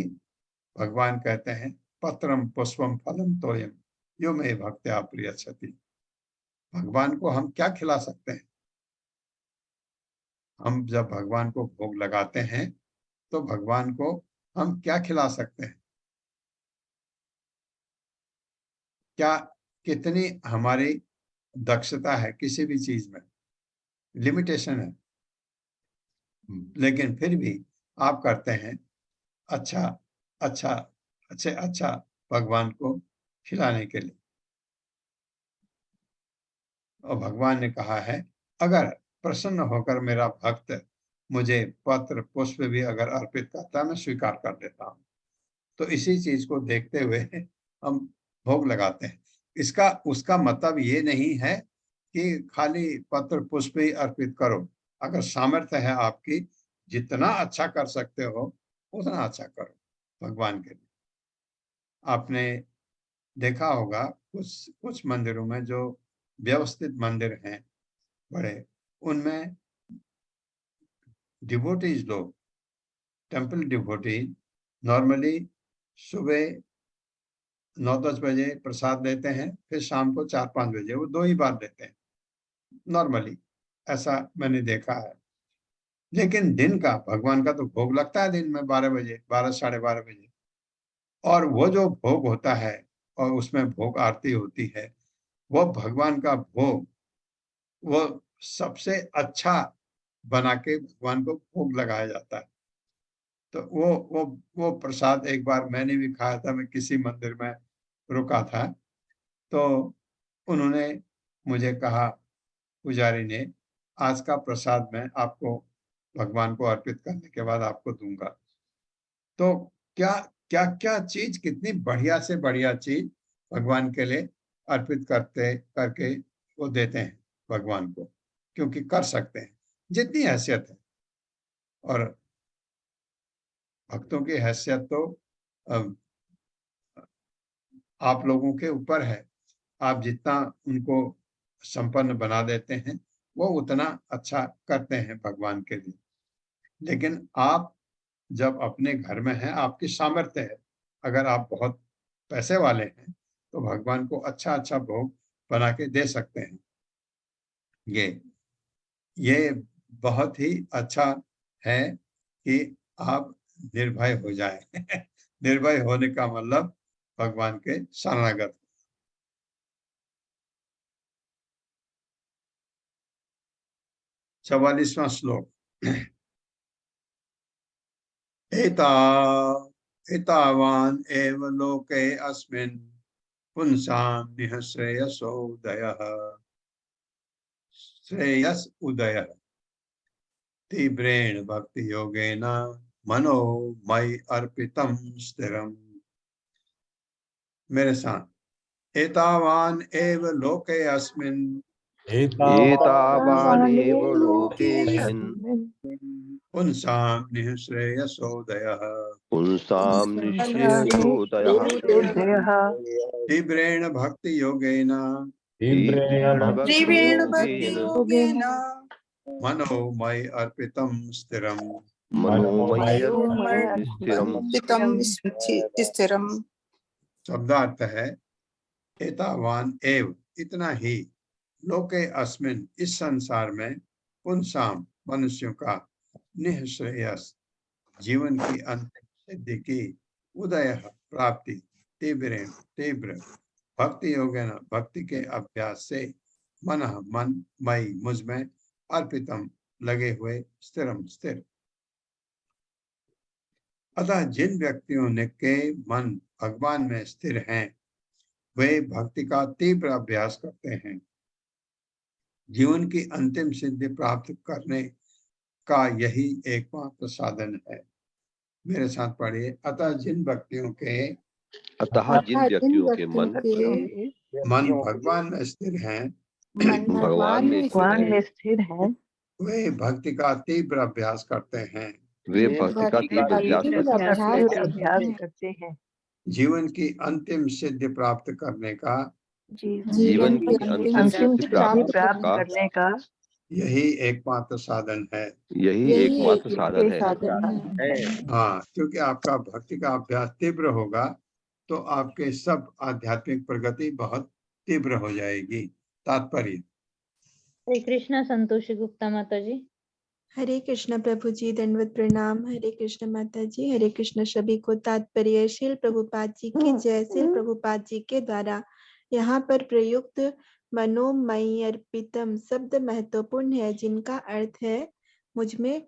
भगवान कहते हैं, पत्रम पुष्पम फलम तोयम यो मे भक्त्या प्रियच्छति। भगवान को हम क्या खिला सकते हैं? हम जब भगवान को भोग लगाते हैं तो भगवान को हम क्या खिला सकते हैं? क्या कितनी हमारी दक्षता है, किसी भी चीज में लिमिटेशन है, लेकिन फिर भी आप करते हैं अच्छा अच्छा अच्छा भगवान को खिलाने के लिए। और भगवान ने कहा है, अगर प्रसन्न होकर मेरा भक्त मुझे पत्र पुष्प भी अगर अर्पित करता है, मैं स्वीकार कर लेता हूँ। तो इसी चीज को देखते हुए हम भोग लगाते हैं। इसका उसका मतलब ये नहीं है कि खाली पत्र पुष्प ही अर्पित करो। अगर सामर्थ्य है आपकी, जितना अच्छा कर सकते हो उतना अच्छा करो भगवान के लिए। आपने देखा होगा कुछ मंदिरों में, जो व्यवस्थित मंदिर हैं बड़े, उनमें डिवोटीज लोग, टेम्पल डिवोटीज नॉर्मली सुबह 9-10 बजे प्रसाद देते हैं, फिर शाम को 4-5 बजे, वो 2 ही बार देते हैं नॉर्मली, ऐसा मैंने देखा है। लेकिन दिन का भगवान का तो भोग लगता है दिन में 12 बजे, 12 साढ़े 12 बजे, और वो जो भोग होता है और उसमें भोग आरती होती है, वो भगवान का भोग वो सबसे अच्छा बना के भगवान को भोग लगाया जाता है। तो वो प्रसाद एक बार मैंने भी खाया था। मैं किसी मंदिर में रुका था, तो उन्होंने मुझे कहा, पुजारी ने, आज का प्रसाद मैं आपको भगवान को अर्पित करने के बाद आपको दूंगा। तो क्या क्या क्या चीज, कितनी बढ़िया से बढ़िया चीज भगवान के लिए अर्पित करके वो देते हैं भगवान को, क्योंकि कर सकते हैं जितनी हैसियत है। और भक्तों की हैसियत तो आप लोगों के ऊपर है। आप जितना उनको संपन्न बना देते हैं, वो उतना अच्छा करते हैं भगवान के लिए। लेकिन आप जब अपने घर में हैं, आपकी सामर्थ्य है, अगर आप बहुत पैसे वाले हैं तो भगवान को अच्छा अच्छा भोग बना के दे सकते हैं। ये बहुत ही अच्छा है कि आप निर्भय हो जाए। निर्भय होने का मतलब भगवान के शरणागत। 44वां श्लोक। एतावान् एव लोके अस्मिन् पुंसां निः श्रेयस उदयः तीव्रेण भक्ति योगेन मनो मयि अर्पितं स्थिरम्। मेरे साथ, एतावान् एव लोके अस्मिन् एतावानेव लोकेऽस्मिन् पुंसां निः श्रेयसोदयः पुंसां निःश्रेयसोदयः तीव्रेण भक्ति योगेन त्रिवेण भक्ति योगेन मनो मयि अर्पितं स्थिरम्। मनोमयि स्थिरम्। अर्पितं स्थिरम्। शब्दार्थ है, एतावान एव, इतना ही, लोके अस्मिन, इस संसार में, पुंसाम, मनुष्यों का, निःश्रेयस, जीवन की अंतिम सिद्धि की, उदय, प्राप्ति, तीव्र भक्ति योगेन, भक्ति के अभ्यास से, मन मई, मुझ में, अर्पितम, लगे हुए, स्थिर। अतः जिन व्यक्तियों ने के मन भगवान में स्थिर हैं, वे भक्ति का तीव्र अभ्यास करते हैं। जीवन की अंतिम सिद्धि प्राप्त करने का यही एकमात्र साधन है। मेरे साथ पढ़िए। अतः जिन व्यक्तियों के मन भगवान में स्थिर हैं, भगवान में स्थिर है, वे भक्ति का तीव्र अभ्यास करते हैं। वे भक्ति का तीव्र अभ्यास करते हैं। जीवन की अंतिम सिद्धि प्राप्त करने का, जीवन की अंतिम सिद्धि प्राप्त करने का यही एकमात्र साधन है। यही एकमात्र साधन है। हाँ, क्योंकि आपका भक्ति का अभ्यास तीव्र होगा तो आपके सब आध्यात्मिक प्रगति बहुत तीव्र हो जाएगी। तात्पर्य। हरे कृष्णा संतोषी गुप्ता माता जी। हरे कृष्ण प्रभु जी, दंडवत प्रणाम। हरे कृष्ण माता जी। हरे कृष्ण सभी को। तात्पर्य। श्रील प्रभुपाद जी की जय। श्रील प्रभुपाद जी के द्वारा यहाँ पर प्रयुक्त मनोमयी अर्पितम शब्द महत्वपूर्ण है, जिनका अर्थ है मुझ में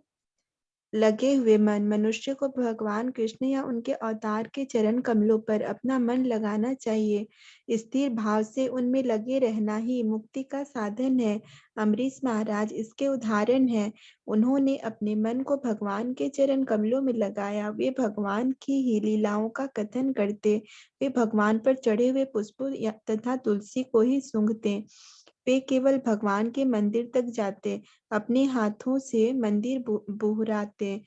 लगे हुए मन। मनुष्य को भगवान कृष्ण या उनके अवतार के चरण कमलों पर अपना मन लगाना चाहिए। स्थिर भाव से उनमें लगे रहना ही मुक्ति का साधन है। अम्बरीश महाराज इसके उदाहरण हैं। उन्होंने अपने मन को भगवान के चरण कमलों में लगाया। वे भगवान की ही लीलाओं का कथन करते। वे भगवान पर चढ़े हुए पुष्पों तथा तुलसी को ही सूंघते। वे केवल भगवान के मंदिर तक जाते, अपने हाथों से मंदिर बुहराते,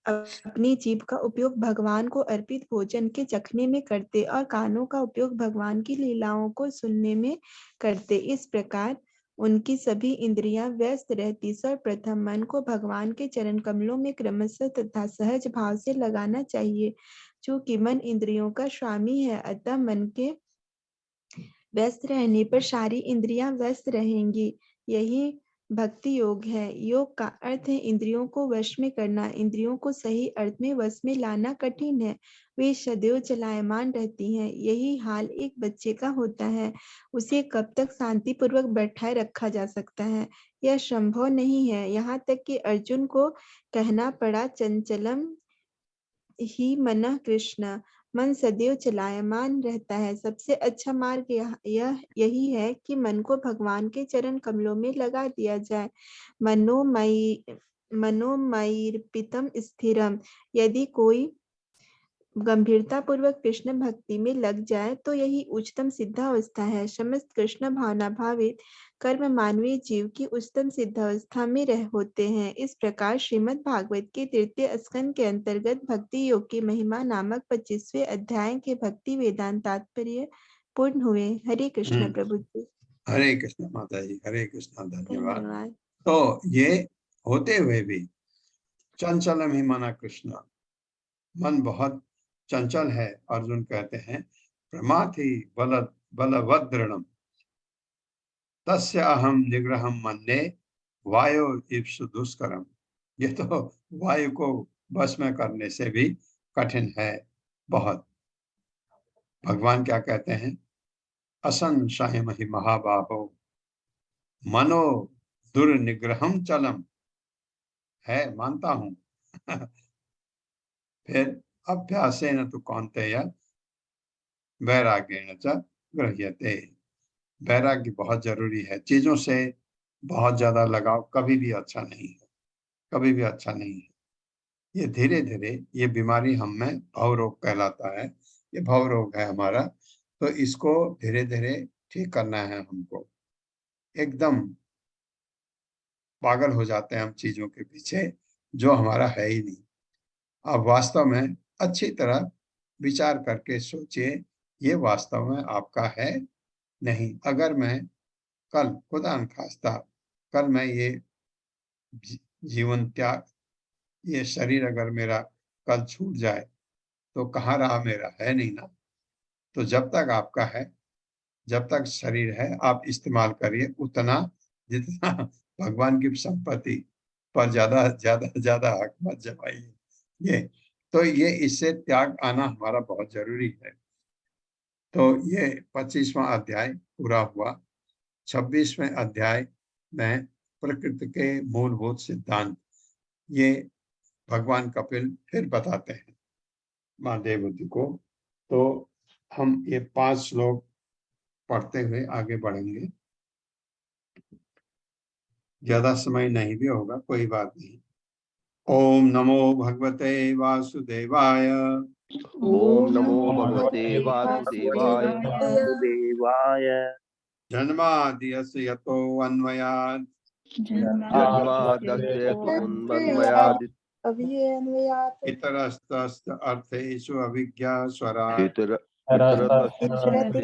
अपनी जीभ का उपयोग भगवान को अर्पित भोजन के चखने में करते और कानों का उपयोग भगवान की लीलाओं को सुनने में करते। इस प्रकार उनकी सभी इंद्रियां व्यस्त रहती। सर्वप्रथम मन को भगवान के चरण कमलों में क्रमशः तथा सहज भाव से लगाना चाहिए। चूंकि मन इंद्रियों का स्वामी है, अतः मन के व्यस्त रहने पर सारी इंद्रियां व्यस्त रहेंगी। यही भक्ति योग है। योग का अर्थ है इंद्रियों को वश में करना। इंद्रियों को सही अर्थ में वश में लाना कठिन है। वे सदैव चलायमान रहती हैं। यही हाल एक बच्चे का होता है। उसे कब तक शांतिपूर्वक बैठाए रखा जा सकता है, यह संभव नहीं है। यहाँ तक कि अर्जुन को कहना पड़ा, चंचलम ही मनः कृष्ण। मन सदैव चलायमान रहता है। सबसे अच्छा मार्ग यही है कि मन को भगवान के चरण कमलों में लगा दिया जाए। मनोमयीर्पितम स्थिरम। यदि कोई गंभीरता पूर्वक कृष्ण भक्ति में लग जाए तो यही उच्चतम सिद्धावस्था है। समस्त कृष्ण भावना भावित कर्म मानवीय जीव की उच्चतम सिद्धावस्था में होते हैं। इस प्रकार श्रीमद् भागवत के तृतीय स्कंद के अंतर्गत भक्ति योग की महिमा नामक 25वें अध्याय के भक्ति वेदांत तात्पर्य पूर्ण हुए। हरे कृष्ण प्रभु जी। हरे कृष्ण माता जी, हरे कृष्ण, धन्यवाद। धन्यवाद। तो ये होते हुए भी चंचलम ही मना कृष्ण, मन बहुत चंचल है। अर्जुन कहते हैं प्रमाथि बलवदृढ़म तस्य अहम निग्रहम मन्ये वायु इप्सु दुष्करम। ये तो वायु को बस में करने से भी कठिन है बहुत। भगवान क्या कहते हैं, असंशयम ही महाबाहो मनो दुर्निग्रहम चलम। है, मानता हूं। फिर अभ्यासेन तु कौन्तेय वैराग्येण च गृह्यते। वैराग्य बहुत जरूरी है। चीजों से बहुत ज्यादा लगाव कभी भी अच्छा नहीं है, कभी भी अच्छा नहीं है। ये धीरे धीरे ये बीमारी हम में भव रोग कहलाता है। ये भव रोग है हमारा, तो इसको धीरे धीरे ठीक करना है हमको। एकदम पागल हो जाते हैं हम चीजों के पीछे जो हमारा है ही नहीं। आप वास्तव में अच्छी तरह विचार करके सोचिए, ये वास्तव में आपका है नहीं। अगर मैं कल खुदा न खास्ता कल मैं ये जीवन त्याग, ये शरीर अगर मेरा कल छूट जाए तो कहाँ रहा मेरा, है नहीं ना। तो जब तक आपका है, जब तक शरीर है, आप इस्तेमाल करिए उतना जितना भगवान की संपत्ति पर ज्यादा ज्यादा ज्यादा हक मत जमाइए। ये इससे त्याग आना हमारा बहुत जरूरी है। तो ये 25वां अध्याय पूरा हुआ। 26वें अध्याय में प्रकृति के मूलभूत सिद्धांत ये भगवान कपिल फिर बताते हैं माँ देवती को। तो हम ये 5 श्लोक पढ़ते हुए आगे बढ़ेंगे। ज्यादा समय नहीं भी होगा, कोई बात नहीं। ओम नमो भगवते वासुदेवाय। ओम नमो भगवते वासुदेवाय। जन्माद्यस्य यतो अन्वयात् जन्माद्यस्य तोन्मयादित् इतरस्तस्य अर्थेषु अभिज्ञा स्वराट् इतरतश्चार्थेषु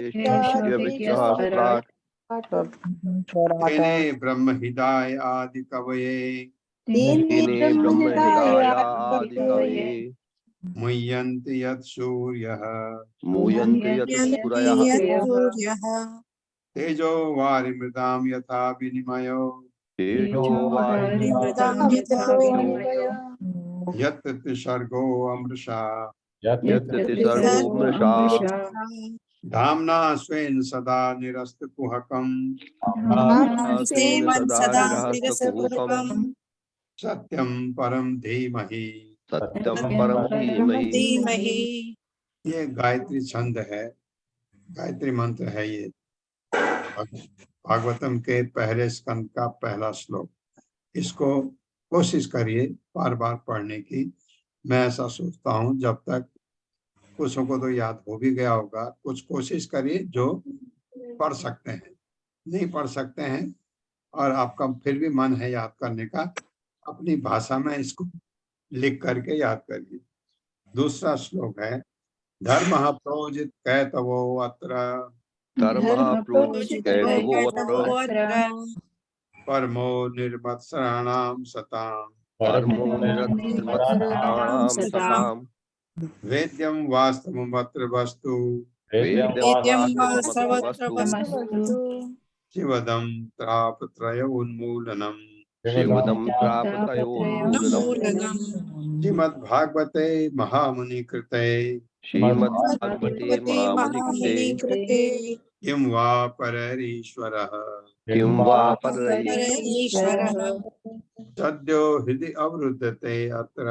विज्ञास्वराट् तेने ब्रह्म हृदय आदि कवये तेने ब्रह्महृदाय आदिकवये मुह्यन्ति यत् सूर्यः मूयन्ते यत् सूरयः तेजो वारिमृदां यथा विनिमयो तेजो वारिमृदां यथा विनिमयो यत् सर्गो अमृषा यत् सर्गो मृषा धाम्ना स्वेन सदा निरस्तकुहकम् स्वेन सदा निरस्तकुहकम् सत्यं परम धीमहि। सत्यं परम धीमहि। ये गायत्री छंद है, गायत्री मंत्र है। ये भागवतम के पहले स्कंद का पहला श्लोक। इसको कोशिश करिए बार बार पढ़ने की। मैं ऐसा सोचता हूँ जब तक कुछ को तो याद हो भी गया होगा, कुछ कोशिश करिए जो पढ़ सकते हैं। नहीं पढ़ सकते हैं और आपका फिर भी मन है याद करने का, अपनी भाषा में इसको लिख करके याद करिए। दूसरा श्लोक है धर्मः प्रोजित कैतवो अत्र धर्मः प्रोजित कैतवो अत्र परमो निर्मत्सराणां सताम् परमो निर्मत्सराणां सताम् वेद्यं वास्तवमत्र वस्तु वेद्यं वास्तवमस्तु शिवदं त्रापत्रय उन्मूलनम् शिवदं त्रापत्रयोन्मूलनम् श्रीमद्भागवते महामुनि कृते श्रीमद्भागवते महामुनि कृते किं वा पररीश्वरः किं वा पररीश्वरः सद्यो हृदि अवरुद्धते अत्र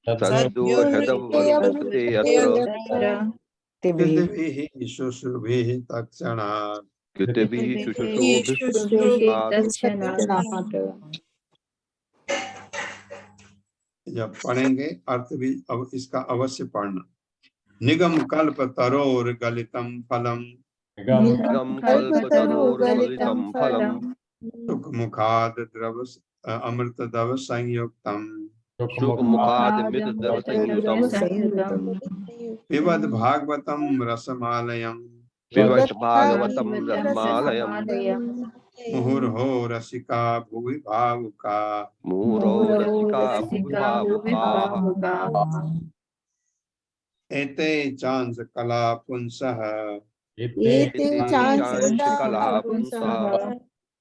सद्यो हृदयवर्धते अत्र कृतिभिः शुश्रूभिः तत्क्षणात्। कृतिभिः शुश्रूषुभिः जब पढ़ेंगे अर्थ भी अब इसका अवश्य पढ़ना। निगम कल्प तरोर गलितम फलम निगम कल्पतरोर्गलितं फलम् सुख मुखाद द्रव अमृत दव संयुक्तम सुखमुखादमृतद्रव संयुतम् पिबद भागवतम रसमालयम पिबत भागवतं रसमालयम् मुहुर्हो रसिका भुवि भावुका मुहुरो रसिका भुवि भावुकाः एते चांस कला पुंसः एते चांशकला पुंसः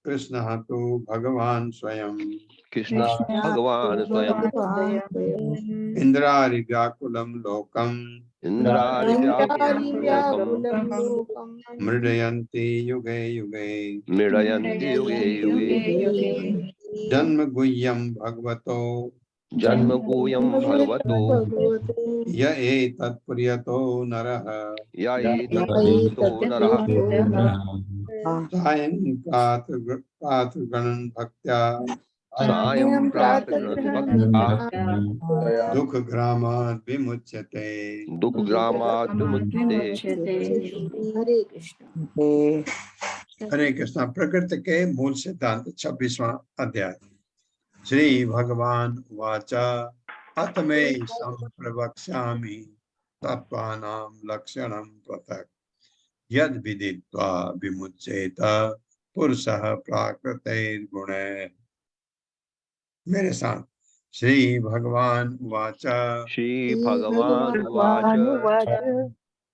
कृष्णः तु भगवान् स्वयं कृष्णः भगवान् स्वयम् इंद्रारि व्याकुलं लोकम् इन्द्रारिव्याकुलं लोकम् मृडयन्ति युगे युगे मृडयन्ति युगे युगे जन्म गुह्यं भगवतो जन्म गुह्यं भगवतो य एतत्प्रियतो नरः य एतत्प्रियतो नरः सायं प्रातर्गणं भक्त्या सायं प्रातर्भक्त्या दुःखग्रामात् विमुच्यते। दुःखग्रामात् विमुच्यते। हरे कृष्ण। हरे कृष्ण। प्रकृति के मूल सिद्धांत 26वां अध्याय। श्री भगवान उवाच अथ मे संप्रवक्ष्यामि तत्त्वानां लक्षणं पृथक् यद् विदित्वा विमुच्येत पुरुषः प्राकृतैर्गुणैः। मेरे साथ श्री भगवान उवाच श्री भगवान् उवाच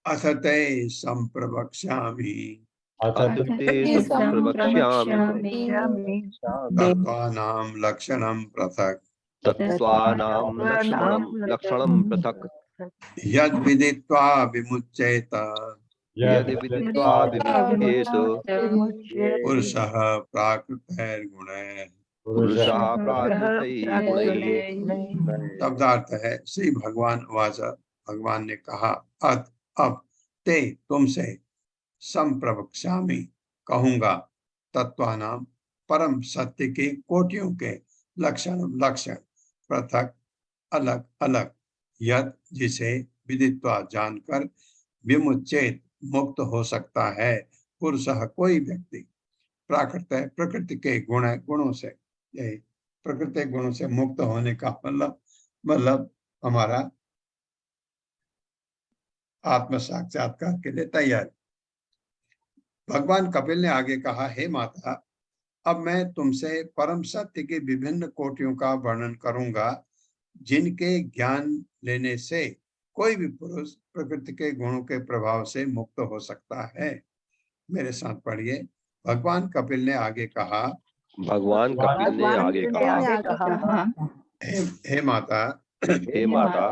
अथ ते संप्रवक्ष्यामि अथते संप्रवक्ष्यामि तत्त्वानां लक्षणं पृथक् तत्त्वानां लक्षणं पृथक् यद् विदित्वा विमुच्येत यद् विदित्वा विमुच्येत पुरुषः प्राकृतैर्गुणैः। पुरुषः प्राकृतैर्गुणैः। शब्दार्थ है श्री भगवान उवाच, भगवान ने कहा अब ते तुमसे संप्रवक्ष्यामि कहूंगा तत्वानाम परम सत्य की कोटियों के लक्षण पृथक अलग अलग यद जिसे विदित्वा जानकर विमुच्येत मुक्त हो सकता है पुरुषः कोई व्यक्ति प्रकृति के गुणों से, यही प्रकृति गुणों से मुक्त होने का मतलब हमारा आत्म साक्षात्कार के लिए तैयार। भगवान कपिल ने आगे कहा, हे माता, अब मैं तुमसे परम सत्य की विभिन्न कोटियों का वर्णन करूंगा जिनके ज्ञान लेने से कोई भी पुरुष प्रकृति के गुणों के प्रभाव से मुक्त हो सकता है। मेरे साथ पढ़िए। भगवान कपिल ने आगे कहा, भगवान कपिल ने आगे कहा, हे माता, हे माता,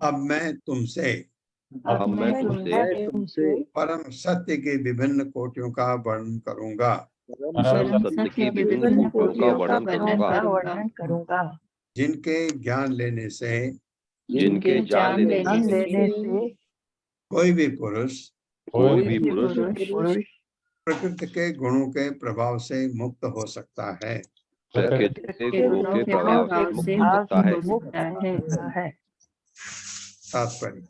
अब मैं तुमसे अब मैं तुमसे परम सत्य की विभिन्न कोटियों का वर्णन करूंगा, परम सत्य की विभिन्न कोटियों का वर्णन करूंगा, वर्णन करूंगा, जिनके ज्ञान लेने से जिनके जान लेने ज्ञान से लेने से कोई भी पुरुष कोई भी पुरुष पुरुष प्रकृति के गुणों के प्रभाव से मुक्त हो सकता है। प्रकृति के गुणों के प्रभाव से मुक्त हो भाव सकता है। से मुक्त होता है। तात्पर्य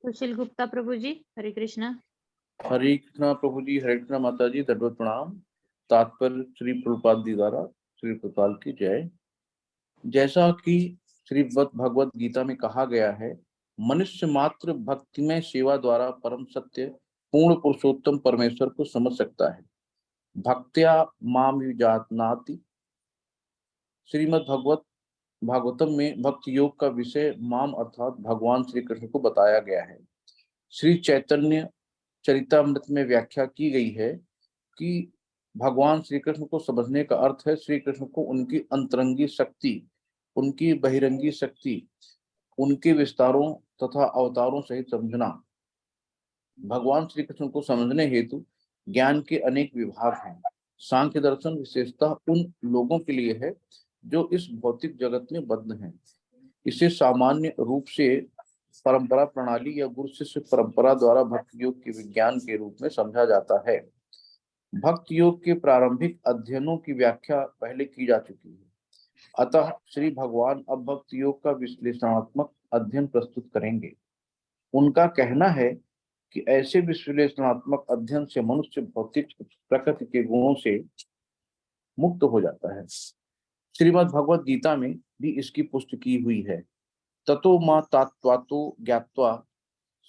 सुशील गुप्ता प्रभु जी, हरे कृष्णा। हरे कृष्णा प्रभु जी, हरे कृष्णा माता जी, दंडवत प्रणाम। तात्पर्य श्री प्रभुपाद जी द्वारा, श्री प्रभुपाल की जय। जैसा कि श्री भगवत गीता में कहा गया है, मनुष्य मात्र भक्तिमय सेवा द्वारा परम सत्य पूर्ण पुरुषोत्तम परमेश्वर को समझ सकता है। भक्त्या माम युजानाति। श्रीमद् भागवतम में भक्ति योग का विषय माम अर्थात भगवान श्री कृष्ण को बताया गया है। श्री चैतन्य चरितामृत में व्याख्या की गई है कि भगवान श्री कृष्ण को समझने का अर्थ है श्री कृष्ण को उनकी अंतरंगी शक्ति, उनकी बहिरंगी शक्ति, उनके विस्तारों तथा अवतारों सहित समझना। भगवान श्री कृष्ण को समझने हेतु ज्ञान के अनेक विभाग हैं। सांख्य दर्शन विशेषतः उन लोगों के लिए है जो इस भौतिक जगत में बद्ध हैं। इसे सामान्य रूप से परंपरा प्रणाली या गुरु शिष्य परंपरा द्वारा भक्ति योग के विज्ञान के रूप में समझा जाता है। भक्ति योग के प्रारंभिक अध्ययनों की व्याख्या पहले की जा चुकी है, अतः श्री भगवान अब भक्ति योग का विश्लेषणात्मक अध्ययन प्रस्तुत करेंगे। उनका कहना है कि ऐसे विश्लेषणात्मक अध्ययन से मनुष्य भौतिक प्रकृति के गुणों से मुक्त हो जाता है। श्रीमद् भगवत गीता में भी इसकी पुष्टि की हुई है। ततो मा तात्वातो ज्ञात्वा।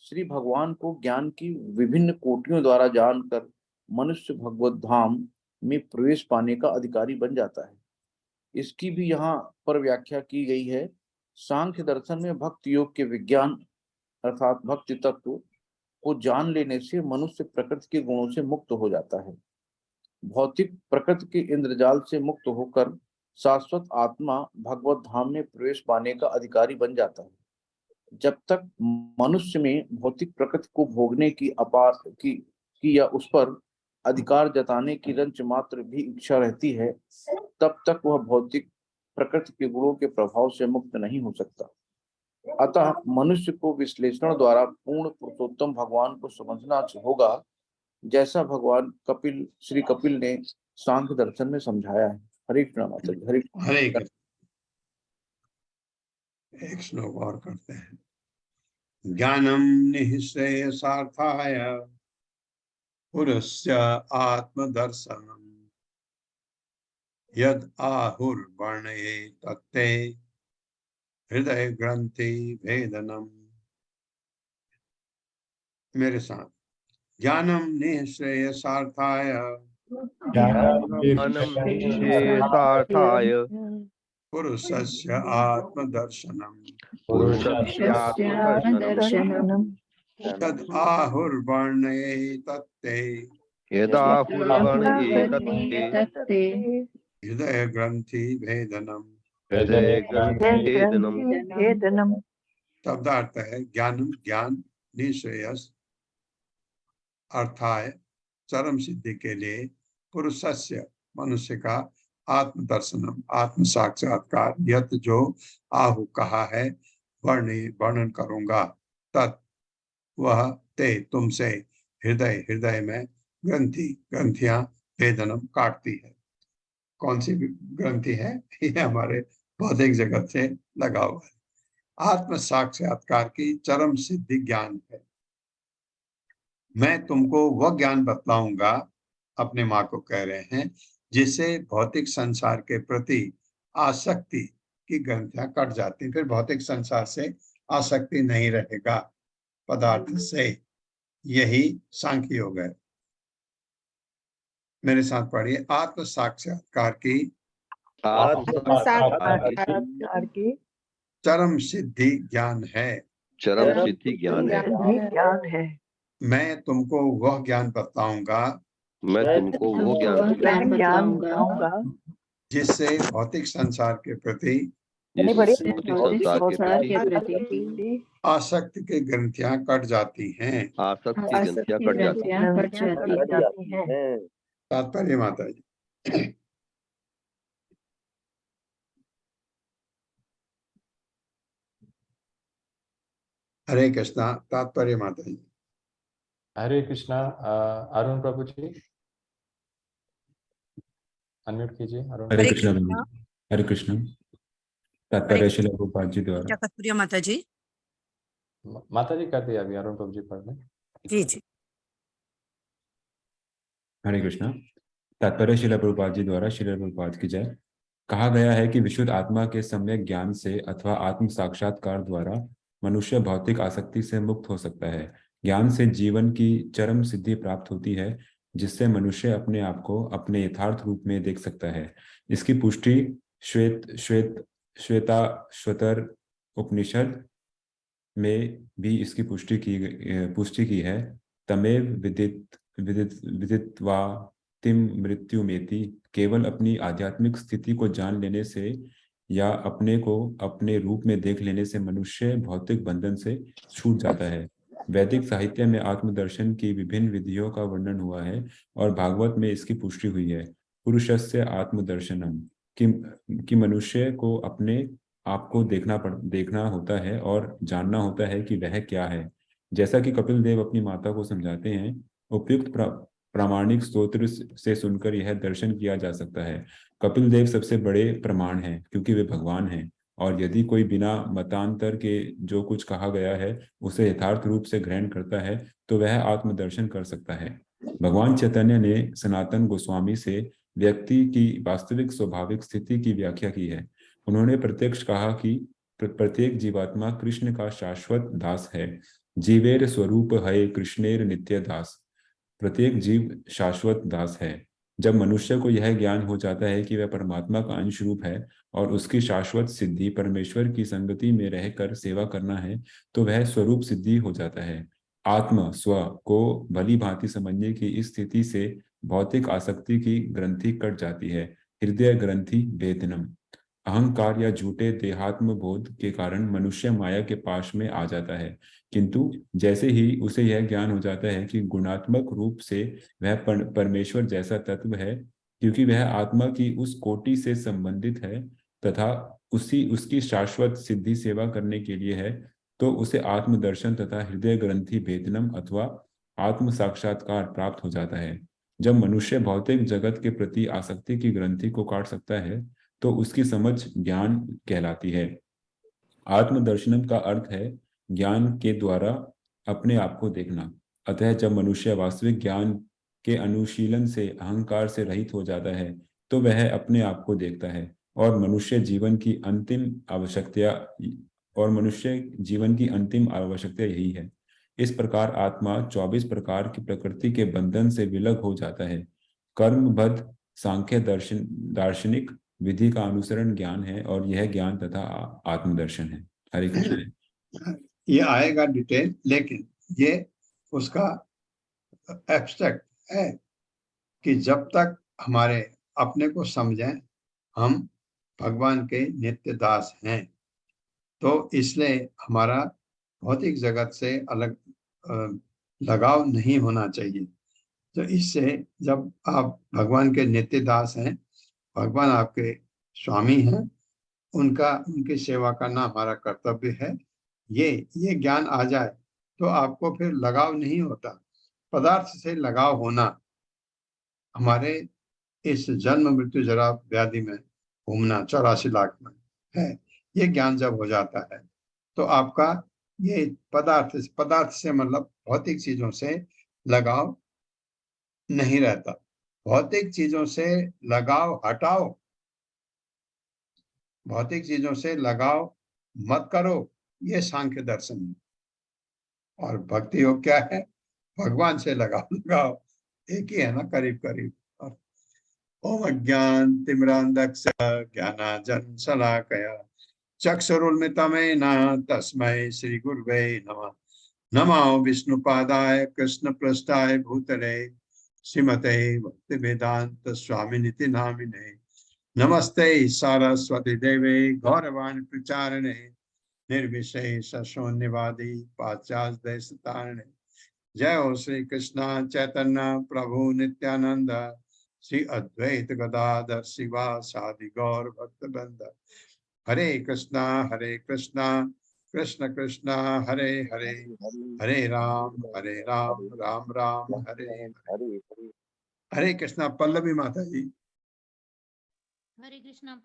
श्री भगवान को ज्ञान की विभिन्न कोटियों द्वारा जानकर मनुष्य भगवत धाम में प्रवेश पाने का अधिकारी बन जाता है। इसकी भी यहाँ पर व्याख्या की गई है। सांख्य दर्शन में भक्ति योग के विज्ञान अर्थात भक्ति तत्व को जान लेने से मनुष्य प्रकृति के गुणों से मुक्त हो जाता है। भौतिक प्रकृति के इंद्रजाल से मुक्त होकर शाश्वत आत्मा भगवत धाम में प्रवेश पाने का अधिकारी बन जाता है। जब तक मनुष्य में भौतिक प्रकृति को भोगने की या उस पर अधिकार जताने की रंच मात्र भी इच्छा रहती है, तब तक वह भौतिक प्रकृति के गुणों के प्रभाव से मुक्त नहीं हो सकता। अतः मनुष्य को विश्लेषण द्वारा पूर्ण पुरुषोत्तम भगवान को समझना होगा, जैसा भगवान श्री कपिल ने सांख्य दर्शन में समझाया है। हरे कृष्ण माता जी, हरे कृष्ण। एक श्लोक और करते हैं। ज्ञानम निःश्रेयसार्थाय पुरुष्य आत्मदर्शनम यद आहुर्वर्णये तत्ते हृदय ग्रंथि भेदनम। मेरे साथ। ज्ञानम निःश्रेयसार्थाय पुरुषस्य आत्मदर्शनम तद आहुर्वर्णये तत्ते हृदय ग्रंथि भेदनम। शब्दार्थ है ज्ञानम ज्ञान, निःश्रेयस अर्थाय चरम सिद्धि के लिए, पुरुषस्य मनुष्य का आत्मदर्शनम आत्म साक्षात्कार, यत जो आहु कहा है वर्णन करूंगा, तत् वह ते तुमसे हृदय में ग्रंथियां भेदनम काटती है। कौन सी ग्रंथि है? ये हमारे भौतिक जगत से लगा हुआ है। आत्म साक्षात्कार की चरम सिद्धि ज्ञान है। मैं तुमको वह ज्ञान बतलाऊंगा, अपने माँ को कह रहे हैं, जिससे भौतिक संसार के प्रति आसक्ति की ग्रंथियां कट जाती, फिर भौतिक संसार से आसक्ति नहीं रहेगा पदार्थ से। यही सांख्य योग है। मेरे साथ पढ़िए। आत्म साक्षात्कार की चरम सिद्धि ज्ञान है। चरम सिद्धि ज्ञान है। मैं तुमको वह ज्ञान बताऊंगा, मैं तुमको वो ज्ञान बताऊंगा जिससे भौतिक संसार के प्रति जिससे भौतिक संसार के प्रति आसक्ति के ग्रंथियां कट जाती हैं। आसक्ति ग्रंथियां कट जाती हैं। तात्पर्य माता जी। हरे कृष्णा। तात्पर्य माता जी। हरे कृष्णा। अरुण प्रभु जी अनम्यूट कीजिए। अरुण। हरे कृष्णा। हरे कृष्ण। तात्पर्य श्रील प्रभुपाद जी द्वारा। कस्तूरिया माता जी। माता जी कर दिया अभी, अरुण प्रभु जी पढ़ लें। जी जी। हरे कृष्णा। तात्पर्य श्रील प्रभुपाद जी द्वारा। श्रील प्रभुपाद की जय। कहा गया है कि विशुद्ध आत्मा के सम्यक ज्ञान से अथवा आत्म साक्षात्कार द्वारा मनुष्य भौतिक आसक्ति से मुक्त हो सकता है। ज्ञान से जीवन की चरम सिद्धि प्राप्त होती है, जिससे मनुष्य अपने आप को अपने यथार्थ रूप में देख सकता है। इसकी पुष्टि श्वेताश्वतर उपनिषद में भी इसकी पुष्टि की है। तमेव विदित्वा तिम मृत्युमेति। केवल अपनी आध्यात्मिक स्थिति को जान लेने से या अपने को अपने रूप में देख लेने से मनुष्य भौतिक बंधन से छूट जाता है। वैदिक साहित्य में आत्मदर्शन की विभिन्न विधियों का वर्णन हुआ है और भागवत में इसकी पुष्टि हुई है। पुरुषस्य आत्मदर्शनम कि मनुष्य को अपने आप को देखना होता है और जानना होता है कि वह क्या है। जैसा कि कपिल देव अपनी माता को समझाते हैं, उपयुक्त प्रामाणिक स्तोत्र से सुनकर यह दर्शन किया जा सकता है। कपिल देव सबसे बड़े प्रमाण हैं क्योंकि वे भगवान हैं, और यदि कोई बिना मतांतर के जो कुछ कहा गया है उसे यथार्थ रूप से ग्रहण करता है तो वह आत्मदर्शन कर सकता है। भगवान चैतन्य ने सनातन गोस्वामी से व्यक्ति की वास्तविक स्वाभाविक स्थिति की व्याख्या की है। उन्होंने प्रत्यक्ष कहा कि प्रत्येक जीवात्मा कृष्ण का शाश्वत दास है। जीवेर स्वरूप है कृष्णेर नित्य दास। प्रत्येक जीव शाश्वत दास है। जब मनुष्य को यह ज्ञान हो जाता है कि वह परमात्मा का अंश रूप है और उसकी शाश्वत सिद्धि परमेश्वर की संगति में रहकर सेवा करना है, तो वह स्वरूप सिद्धि हो जाता है। आत्म स्व को भली भांति समझने की इस स्थिति से भौतिक आसक्ति की ग्रंथि कट जाती है। हृदय ग्रंथि वेदनम। अहंकार या झूठे देहात्म बोध के कारण मनुष्य माया के पाश में आ जाता है, किंतु जैसे ही उसे यह ज्ञान हो जाता है कि गुणात्मक रूप से वह परमेश्वर जैसा तत्व है, क्योंकि वह आत्मा की उस कोटि से संबंधित है तथा उसकी शाश्वत सिद्धि सेवा करने के लिए है, तो उसे आत्मदर्शन तथा हृदय ग्रंथि भेदनम अथवा आत्म साक्षात्कार प्राप्त हो जाता है। जब मनुष्य भौतिक जगत के प्रति आसक्ति की ग्रंथि को काट सकता है तो उसकी समझ ज्ञान कहलाती है। आत्मदर्शनम का अर्थ है ज्ञान के द्वारा अपने आप को देखना। अतः जब मनुष्य वास्तविक ज्ञान के अनुशीलन से अहंकार से रहित हो जाता है तो वह अपने आप को देखता है और मनुष्य जीवन की अंतिम आवश्यकता यही है। इस प्रकार आत्मा 24 प्रकार की प्रकृति के बंधन से विलग हो जाता है। कर्मबद्ध सांख्य दार्शनिक विधि का अनुसरण ज्ञान है और यह ज्ञान तथा आत्मदर्शन है। हरे कृष्ण। ये आएगा डिटेल, लेकिन ये उसका एब्स्ट्रैक्ट है कि जब तक हमारे अपने को समझें हम भगवान के नित्य दास हैं, तो इसलिए हमारा भौतिक जगत से अलग लगाव नहीं होना चाहिए। तो इससे जब आप भगवान के नित्य दास हैं, भगवान आपके स्वामी हैं, उनकी सेवा करना हमारा कर्तव्य है, ये ज्ञान आ जाए तो आपको फिर लगाव नहीं होता। पदार्थ से लगाव होना हमारे इस जन्म मृत्यु जरा व्याधि में घूमना 84 लाख में है। ये ज्ञान जब हो जाता है तो आपका ये पदार्थ से मतलब भौतिक चीजों से लगाव नहीं रहता। भौतिक चीजों से लगाव हटाओ, भौतिक चीजों से लगाव मत करो, ये सांख्य दर्शन है। और भक्ति योग क्या है? भगवान से लगाओ, एक ही है ना, करीब करीब। ओम अज्ञान तिमिरांधस्य ज्ञानांजन शलाकया चक्षुरुन्मिलितं तस्मै श्री गुरुवे नमः। नमो विष्णुपादाय कृष्णपृष्ठाय भूतले श्रीमते भक्तिवेदांत स्वामिनिति नामिने नमस्ते सारस्वती देवे गौरवाणी प्रचारिणे निर्विशेष शून्यवादी पाश्चात्य देशतारिणे। जय हो श्री कृष्ण चैतन्य प्रभु नित्यानंद श्री अद्वैत गदाधर शिवासादि गौर भक्त वृंद। हरे कृष्णा कृष्ण कृष्ण हरे हरे, हरे राम राम राम हरे हरे। हरे कृष्णा। पल्लवी माता जी। हरे कृष्णा।